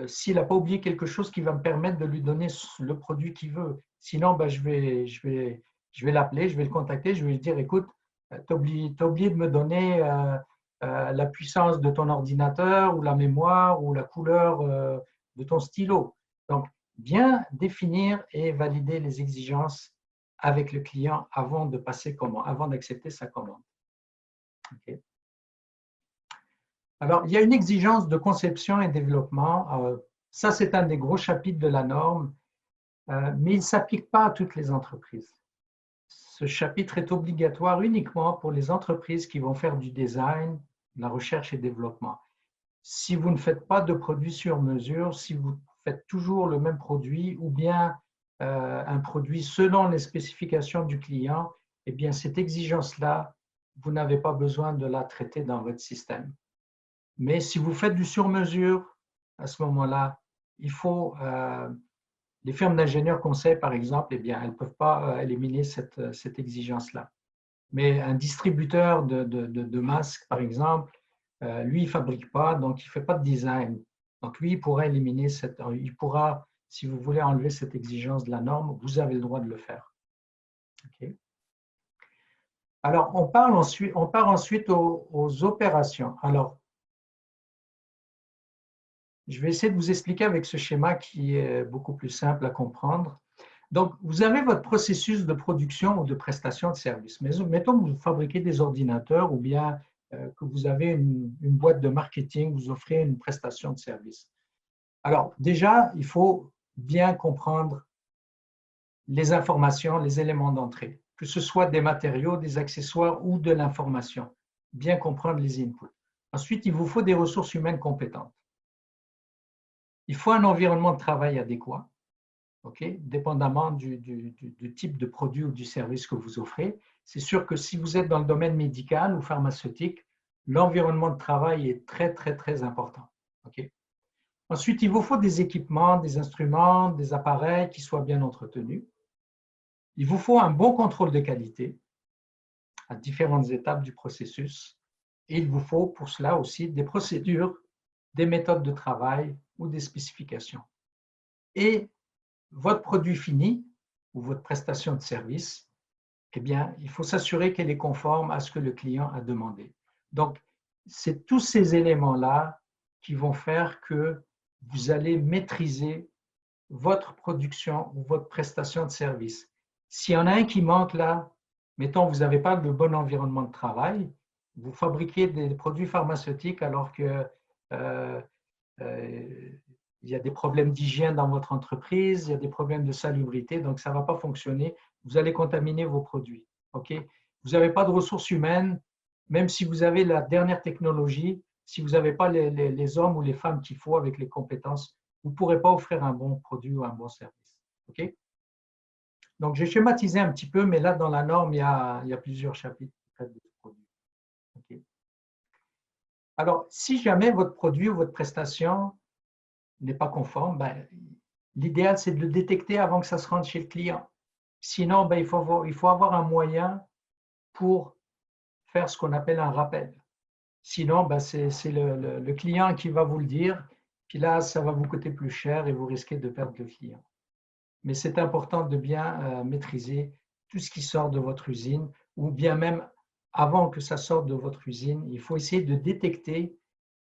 s'il n'a pas oublié quelque chose qui va me permettre de lui donner le produit qu'il veut. Sinon, je vais l'appeler, je vais le contacter, je vais lui dire, écoute, tu as oublié de me donner la puissance de ton ordinateur ou la mémoire ou la couleur de ton stylo. Donc, bien définir et valider les exigences avec le client avant de passer commande, avant d'accepter sa commande. Okay. Alors, il y a une exigence de conception et développement. Ça, c'est un des gros chapitres de la norme, mais il ne s'applique pas à toutes les entreprises. Ce chapitre est obligatoire uniquement pour les entreprises qui vont faire du design la recherche et développement. Si vous ne faites pas de produits sur mesure, si vous faites toujours le même produit ou bien un produit selon les spécifications du client, eh bien, cette exigence-là, vous n'avez pas besoin de la traiter dans votre système. Mais si vous faites du sur-mesure, à ce moment-là, il faut, les firmes d'ingénieurs conseils, par exemple, eh bien, elles ne peuvent pas éliminer cette exigence-là. Mais un distributeur de masques, par exemple, lui, il ne fabrique pas, donc il ne fait pas de design. Donc, lui, il pourra éliminer il pourra, si vous voulez enlever cette exigence de la norme, vous avez le droit de le faire. Okay. Alors, on part ensuite aux opérations. Alors, je vais essayer de vous expliquer avec ce schéma qui est beaucoup plus simple à comprendre. Donc, vous avez votre processus de production ou de prestation de service. Mais mettons que vous fabriquez des ordinateurs ou bien que vous avez une boîte de marketing, vous offrez une prestation de service. Alors, déjà, il faut bien comprendre les informations, les éléments d'entrée, que ce soit des matériaux, des accessoires ou de l'information. Bien comprendre les inputs. Ensuite, il vous faut des ressources humaines compétentes. Il faut un environnement de travail adéquat, okay, dépendamment du type de produit ou du service que vous offrez. C'est sûr que si vous êtes dans le domaine médical ou pharmaceutique, l'environnement de travail est très, très, très important. Okay. Ensuite, il vous faut des équipements, des instruments, des appareils qui soient bien entretenus. Il vous faut un bon contrôle de qualité à différentes étapes du processus. Et il vous faut pour cela aussi des procédures, des méthodes de travail ou des spécifications. Et votre produit fini ou votre prestation de service, eh bien, il faut s'assurer qu'elle est conforme à ce que le client a demandé. Donc, c'est tous ces éléments-là qui vont faire que vous allez maîtriser votre production ou votre prestation de service. S'il y en a un qui manque là, mettons, vous n'avez pas de bon environnement de travail, vous fabriquez des produits pharmaceutiques alors que il y a des problèmes d'hygiène dans votre entreprise, il y a des problèmes de salubrité, donc ça ne va pas fonctionner. Vous allez contaminer vos produits. Okay? Vous n'avez pas de ressources humaines, même si vous avez la dernière technologie, si vous n'avez pas les hommes ou les femmes qu'il faut avec les compétences, vous ne pourrez pas offrir un bon produit ou un bon service. Okay? Donc, j'ai schématisé un petit peu, mais là, dans la norme, il y a plusieurs chapitres qui traitent de ce produit. Okay? Alors, si jamais votre produit ou votre prestation n'est pas conforme, ben, l'idéal, c'est de le détecter avant que ça se rende chez le client. Sinon, ben, il faut avoir un moyen pour faire ce qu'on appelle un rappel. Sinon, ben, c'est le client qui va vous le dire, puis là, ça va vous coûter plus cher et vous risquez de perdre le client. Mais c'est important de bien maîtriser tout ce qui sort de votre usine, ou bien même avant que ça sorte de votre usine, il faut essayer de détecter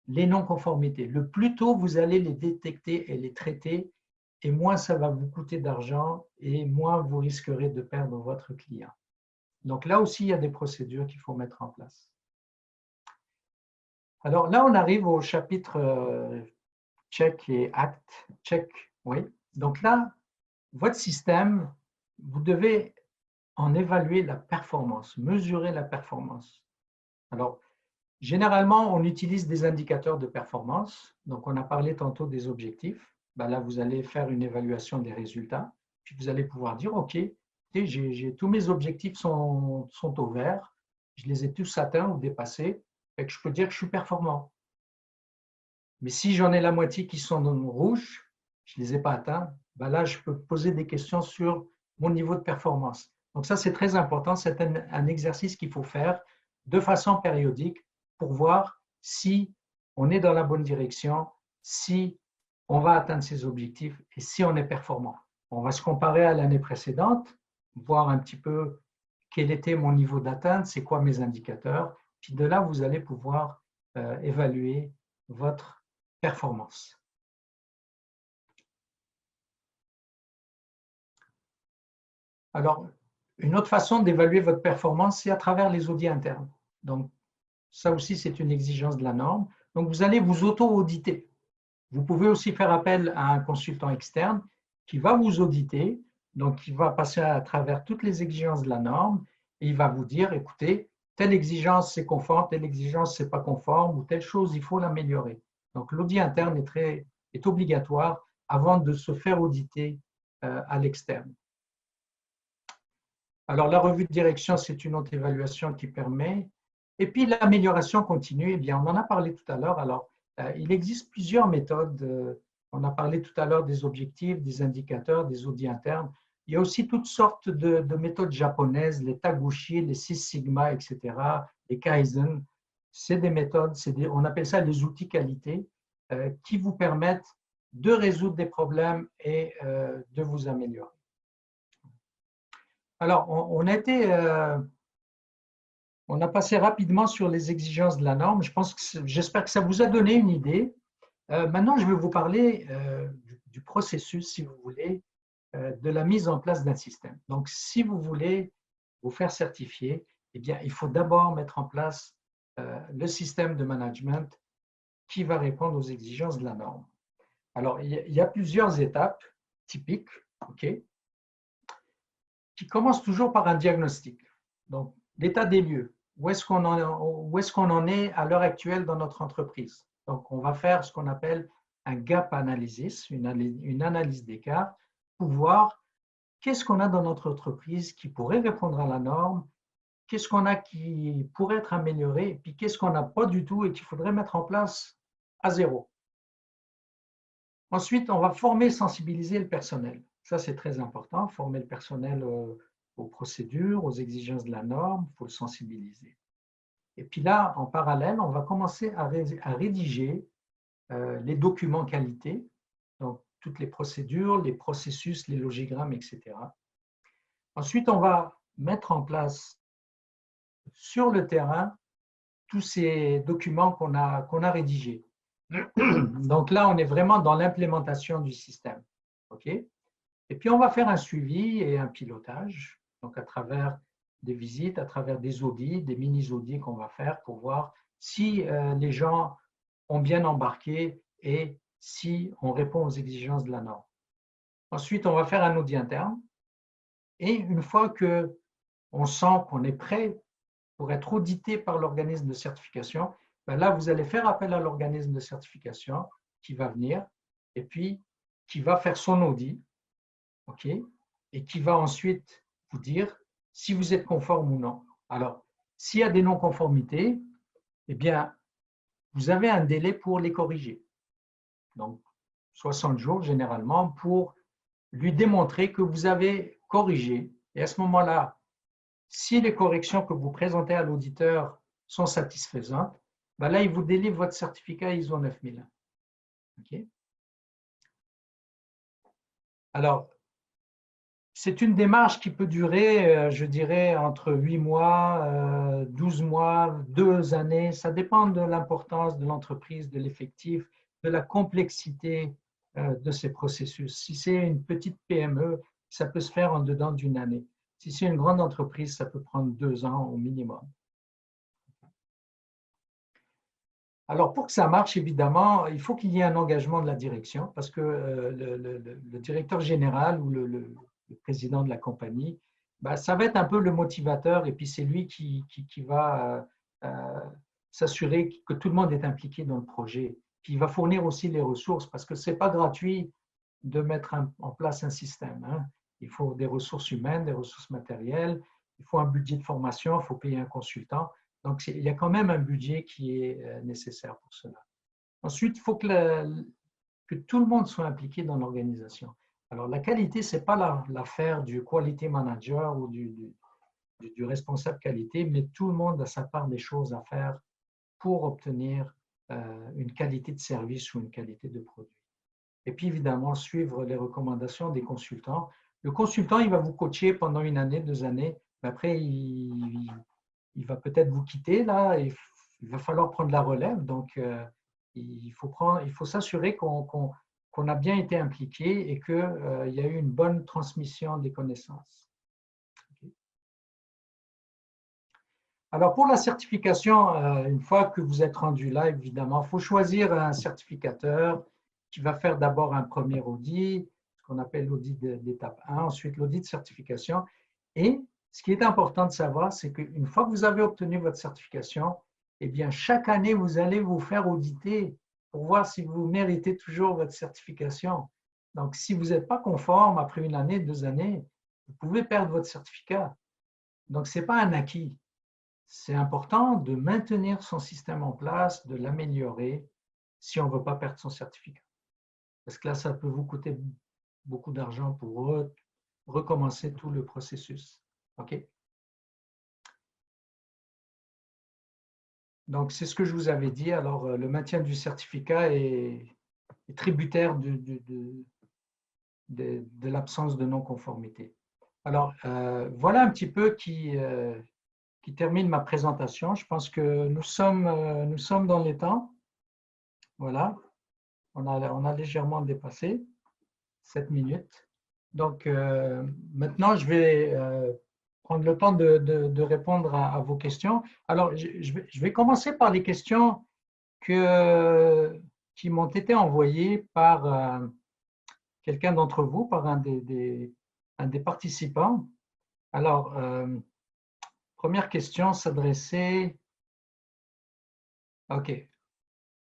les non-conformités. Le plus tôt vous allez les détecter et les traiter, et moins ça va vous coûter d'argent et moins vous risquerez de perdre votre client. Donc là aussi, il y a des procédures qu'il faut mettre en place. Alors là, on arrive au chapitre check et act. Check, oui. Donc là, votre système, vous devez en évaluer la performance, mesurer la performance. Alors, généralement, on utilise des indicateurs de performance. Donc, on a parlé tantôt des objectifs. Ben là, vous allez faire une évaluation des résultats. Puis, vous allez pouvoir dire, OK, tous mes objectifs sont au vert. Je les ai tous atteints ou dépassés. Et que je peux dire que je suis performant. Mais si j'en ai la moitié qui sont dans le rouge, je ne les ai pas atteints, ben là, je peux poser des questions sur mon niveau de performance. Donc ça, c'est très important. C'est un exercice qu'il faut faire de façon périodique pour voir si on est dans la bonne direction, si on va atteindre ses objectifs et si on est performant. On va se comparer à l'année précédente, voir un petit peu quel était mon niveau d'atteinte, c'est quoi mes indicateurs. Puis de là, vous allez pouvoir évaluer votre performance. Alors, une autre façon d'évaluer votre performance, c'est à travers les audits internes. Donc, ça aussi, c'est une exigence de la norme. Donc, vous allez vous auto-auditer. Vous pouvez aussi faire appel à un consultant externe qui va vous auditer, donc qui va passer à travers toutes les exigences de la norme et il va vous dire, écoutez, telle exigence c'est conforme, telle exigence c'est pas conforme, ou telle chose, il faut l'améliorer. Donc l'audit interne est obligatoire avant de se faire auditer à l'externe. Alors la revue de direction, c'est une autre évaluation qui permet. Et puis l'amélioration continue, eh bien, on en a parlé tout à l'heure. Alors, il existe plusieurs méthodes. On a parlé tout à l'heure des objectifs, des indicateurs, des audits internes. Il y a aussi toutes sortes de méthodes japonaises, les Taguchi, les Six Sigma, etc., les Kaizen. C'est des méthodes, on appelle ça les outils qualité, qui vous permettent de résoudre des problèmes et de vous améliorer. Alors, on a passé rapidement sur les exigences de la norme. J'espère que ça vous a donné une idée. Maintenant, je vais vous parler du processus, si vous voulez, de la mise en place d'un système. Donc, si vous voulez vous faire certifier, eh bien, il faut d'abord mettre en place le système de management qui va répondre aux exigences de la norme. Alors, il y a plusieurs étapes typiques, OK, qui commencent toujours par un diagnostic. Donc, l'état des lieux. Où est-ce qu'on en est à l'heure actuelle dans notre entreprise? Donc, on va faire ce qu'on appelle un gap analysis, une analyse d'écart, pour voir qu'est-ce qu'on a dans notre entreprise qui pourrait répondre à la norme, qu'est-ce qu'on a qui pourrait être amélioré, et puis qu'est-ce qu'on n'a pas du tout et qu'il faudrait mettre en place à zéro. Ensuite, on va former et sensibiliser le personnel. Ça, c'est très important, former le personnel aux procédures, aux exigences de la norme, il faut le sensibiliser. Et puis là, en parallèle, on va commencer à rédiger les documents qualité, donc toutes les procédures, les processus, les logigrammes, etc. Ensuite, on va mettre en place sur le terrain tous ces documents qu'on a rédigés. Donc là, on est vraiment dans l'implémentation du système. OK? Et puis, on va faire un suivi et un pilotage, donc à travers des visites, à travers des audits, des mini-audits qu'on va faire pour voir si les gens ont bien embarqué et si on répond aux exigences de la norme. Ensuite, on va faire un audit interne. Et une fois qu'on sent qu'on est prêt pour être audité par l'organisme de certification, ben là, vous allez faire appel à l'organisme de certification qui va venir et puis qui va faire son audit, OK, et qui va ensuite vous dire si vous êtes conforme ou non. Alors, s'il y a des non-conformités, eh bien, vous avez un délai pour les corriger. Donc, 60 jours généralement pour lui démontrer que vous avez corrigé. Et à ce moment-là, si les corrections que vous présentez à l'auditeur sont satisfaisantes, ben là, il vous délivre votre certificat ISO 9001. Okay. Alors, c'est une démarche qui peut durer, je dirais, entre 8 mois, 12 mois, 2 années. Ça dépend de l'importance de l'entreprise, de l'effectif, de la complexité de ces processus. Si c'est une petite PME, ça peut se faire en dedans d'une année. Si c'est une grande entreprise, ça peut prendre 2 ans au minimum. Alors, pour que ça marche, évidemment, il faut qu'il y ait un engagement de la direction parce que le directeur général ou le président de la compagnie, ben, ça va être un peu le motivateur et puis c'est lui qui va s'assurer que tout le monde est impliqué dans le projet. Puis il va fournir aussi les ressources parce que ce n'est pas gratuit de mettre en place un système. Hein. Il faut des ressources humaines, des ressources matérielles, il faut un budget de formation, il faut payer un consultant. Donc, il y a quand même un budget qui est nécessaire pour cela. Ensuite, il faut que tout le monde soit impliqué dans l'organisation. Alors, la qualité, ce n'est pas l'affaire du quality manager ou du responsable qualité, mais tout le monde a sa part des choses à faire pour obtenir une qualité de service ou une qualité de produit. Et puis, évidemment, suivre les recommandations des consultants. Le consultant, il va vous coacher pendant 1 année, 2 années, mais après, il va peut-être vous quitter là, et il va falloir prendre la relève. Donc, il faut s'assurer qu'on a bien été impliqué et qu'il y a eu une bonne transmission des connaissances. Okay. Alors, pour la certification, une fois que vous êtes rendu là, évidemment, il faut choisir un certificateur qui va faire d'abord un premier audit, ce qu'on appelle l'audit d'étape 1, ensuite l'audit de certification. Et Ce qui est important de savoir, c'est qu'une fois que vous avez obtenu votre certification, eh bien, chaque année, vous allez vous faire auditer pour voir si vous méritez toujours votre certification. Donc, si vous n'êtes pas conforme après une année, 2 années, vous pouvez perdre votre certificat. Donc, ce n'est pas un acquis. C'est important de maintenir son système en place, de l'améliorer si on ne veut pas perdre son certificat. Parce que là, ça peut vous coûter beaucoup d'argent pour recommencer tout le processus. OK? Donc, c'est ce que je vous avais dit. Alors, le maintien du certificat est tributaire de l'absence de non-conformité. Alors, voilà un petit peu qui termine ma présentation. Je pense que nous sommes dans les temps. Voilà, on a légèrement dépassé 7 minutes. Donc, maintenant, je vais prendre le temps de répondre à vos questions. Alors, je vais commencer par les questions qui m'ont été envoyées par quelqu'un d'entre vous, par un des participants. Alors, première question s'adressait, OK,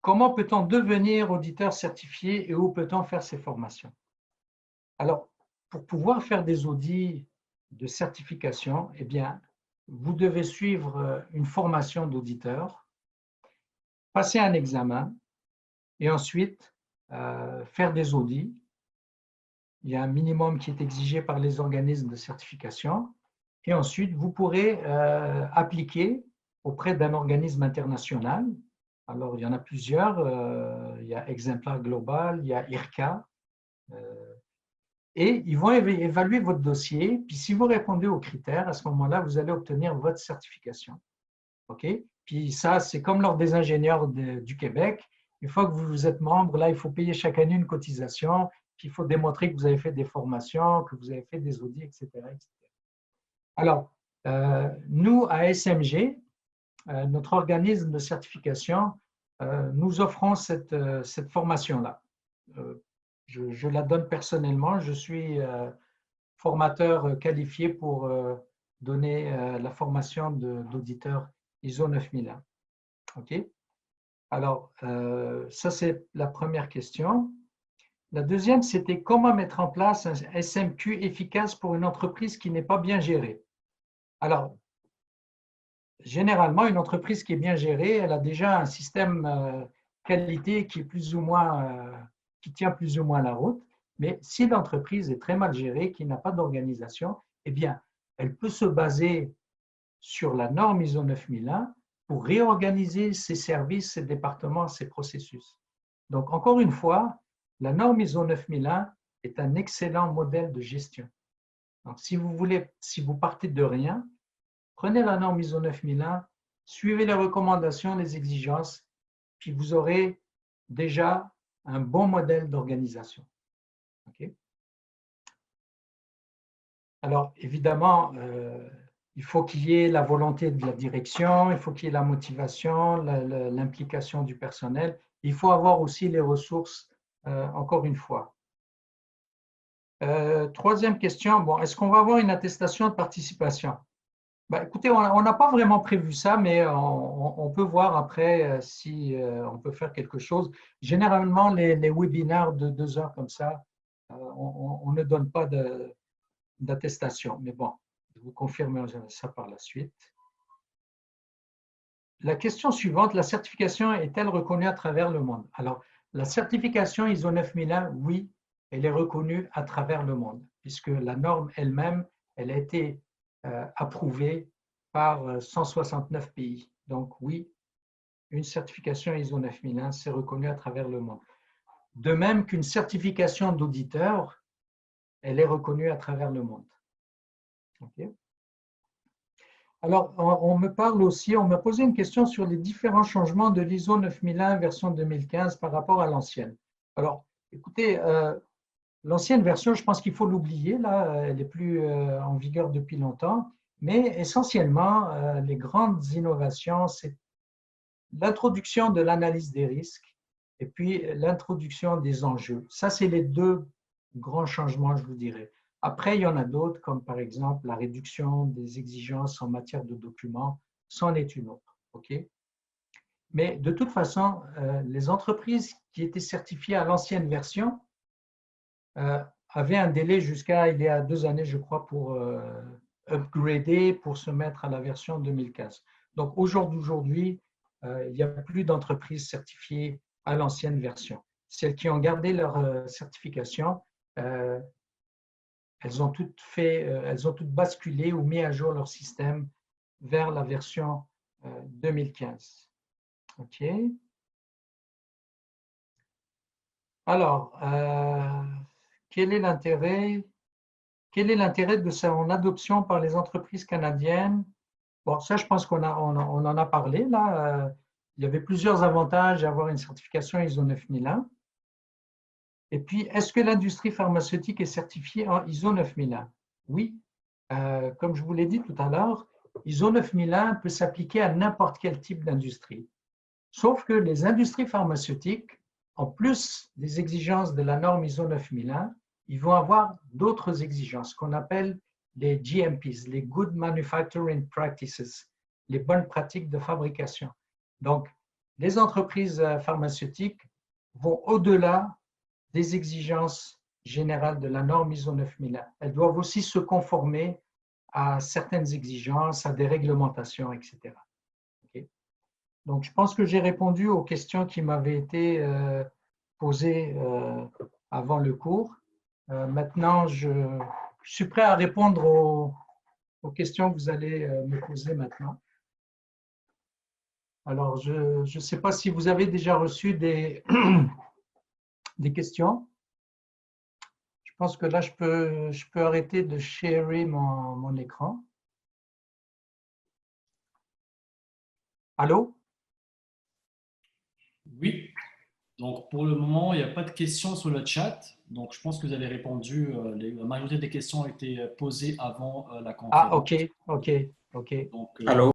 comment peut-on devenir auditeur certifié et où peut-on faire ces formations? Alors, pour pouvoir faire des audits de certification, eh bien, vous devez suivre une formation d'auditeur, passer un examen et ensuite faire des audits. Il y a un minimum qui est exigé par les organismes de certification. Et ensuite, vous pourrez appliquer auprès d'un organisme international. Alors, il y en a plusieurs. Il y a Exemplar Global, il y a IRCA. Et ils vont évaluer votre dossier. Puis, si vous répondez aux critères, à ce moment-là, vous allez obtenir votre certification. OK? Puis ça, c'est comme l'Ordre des ingénieurs du Québec. Une fois que vous êtes membre, là, il faut payer chaque année une cotisation. Puis il faut démontrer que vous avez fait des formations, que vous avez fait des audits, etc. etc. Alors, nous, à SMG, notre organisme de certification, nous offrons cette formation-là. Je la donne personnellement. Je suis formateur qualifié pour donner la formation d'auditeur ISO 9001. OK? Alors, ça, c'est la première question. La deuxième, c'était comment mettre en place un SMQ efficace pour une entreprise qui n'est pas bien gérée. Alors, généralement, une entreprise qui est bien gérée, elle a déjà un système qualité qui est plus ou moins, qui tient plus ou moins la route. Mais si l'entreprise est très mal gérée, qui n'a pas d'organisation, eh bien, elle peut se baser sur la norme ISO 9001 pour réorganiser ses services, ses départements, ses processus. Donc, encore une fois, la norme ISO 9001 est un excellent modèle de gestion. Donc, si vous partez de rien, prenez la norme ISO 9001, suivez les recommandations, les exigences, puis vous aurez déjà un bon modèle d'organisation. Okay? Alors, évidemment, il faut qu'il y ait la volonté de la direction, il faut qu'il y ait la motivation, l'implication du personnel. Il faut avoir aussi les ressources, encore une fois. Troisième question, bon, est-ce qu'on va avoir une attestation de participation? Ben, écoutez, on n'a pas vraiment prévu ça, mais on peut voir après si on peut faire quelque chose. Généralement, les webinaires de 2 heures comme ça, on ne donne pas d'attestation. Mais bon, je vous confirme ça par la suite. La question suivante, la certification est-elle reconnue à travers le monde? Alors, la certification ISO 9001, oui, elle est reconnue à travers le monde, puisque la norme elle-même, elle a été approuvée par 169 pays. Donc, oui, une certification ISO 9001, c'est reconnu à travers le monde. De même qu'une certification d'auditeur, elle est reconnue à travers le monde. Okay. Alors, on me posé une question sur les différents changements de l'ISO 9001 version 2015 par rapport à l'ancienne. Alors, écoutez, l'ancienne version, je pense qu'il faut l'oublier, là, elle n'est plus en vigueur depuis longtemps, mais essentiellement, les grandes innovations, c'est l'introduction de l'analyse des risques et puis l'introduction des enjeux. Ça, c'est les deux grands changements, je vous dirais. Après, il y en a d'autres, comme par exemple la réduction des exigences en matière de documents, c'en est une autre. Okay? Mais de toute façon, les entreprises qui étaient certifiées à l'ancienne version avaient un délai jusqu'à il y a 2 années, je crois, pour upgrader, pour se mettre à la version 2015. Donc aujourd'hui, il n'y a plus d'entreprises certifiées à l'ancienne version. Celles qui ont gardé leur certification, elles ont toutes basculé ou mis à jour leur système vers la version 2015. OK. Alors, quel est l'intérêt de son adoption par les entreprises canadiennes? Bon, ça, je pense qu'on en a parlé là. Il y avait plusieurs avantages à avoir une certification ISO 9001. Et puis, est-ce que l'industrie pharmaceutique est certifiée en ISO 9001? Oui. Comme je vous l'ai dit tout à l'heure, ISO 9001 peut s'appliquer à n'importe quel type d'industrie. Sauf que les industries pharmaceutiques, en plus des exigences de la norme ISO 9001, ils vont avoir d'autres exigences qu'on appelle les GMPs, les Good Manufacturing Practices, les bonnes pratiques de fabrication. Donc, les entreprises pharmaceutiques vont au-delà des exigences générales de la norme ISO 9001. Elles doivent aussi se conformer à certaines exigences, à des réglementations, etc. Okay. Donc, je pense que j'ai répondu aux questions qui m'avaient été posées avant le cours. Maintenant, je suis prêt à répondre aux questions que vous allez me poser maintenant. Alors, je ne sais pas si vous avez déjà reçu des questions. Je pense que là, je peux arrêter de sharer mon écran. Allô? Oui, donc pour le moment, il n'y a pas de questions sur le chat. Donc je pense que vous avez répondu, la majorité des questions ont été posées avant la Ah, conférence. OK. Donc, Allô?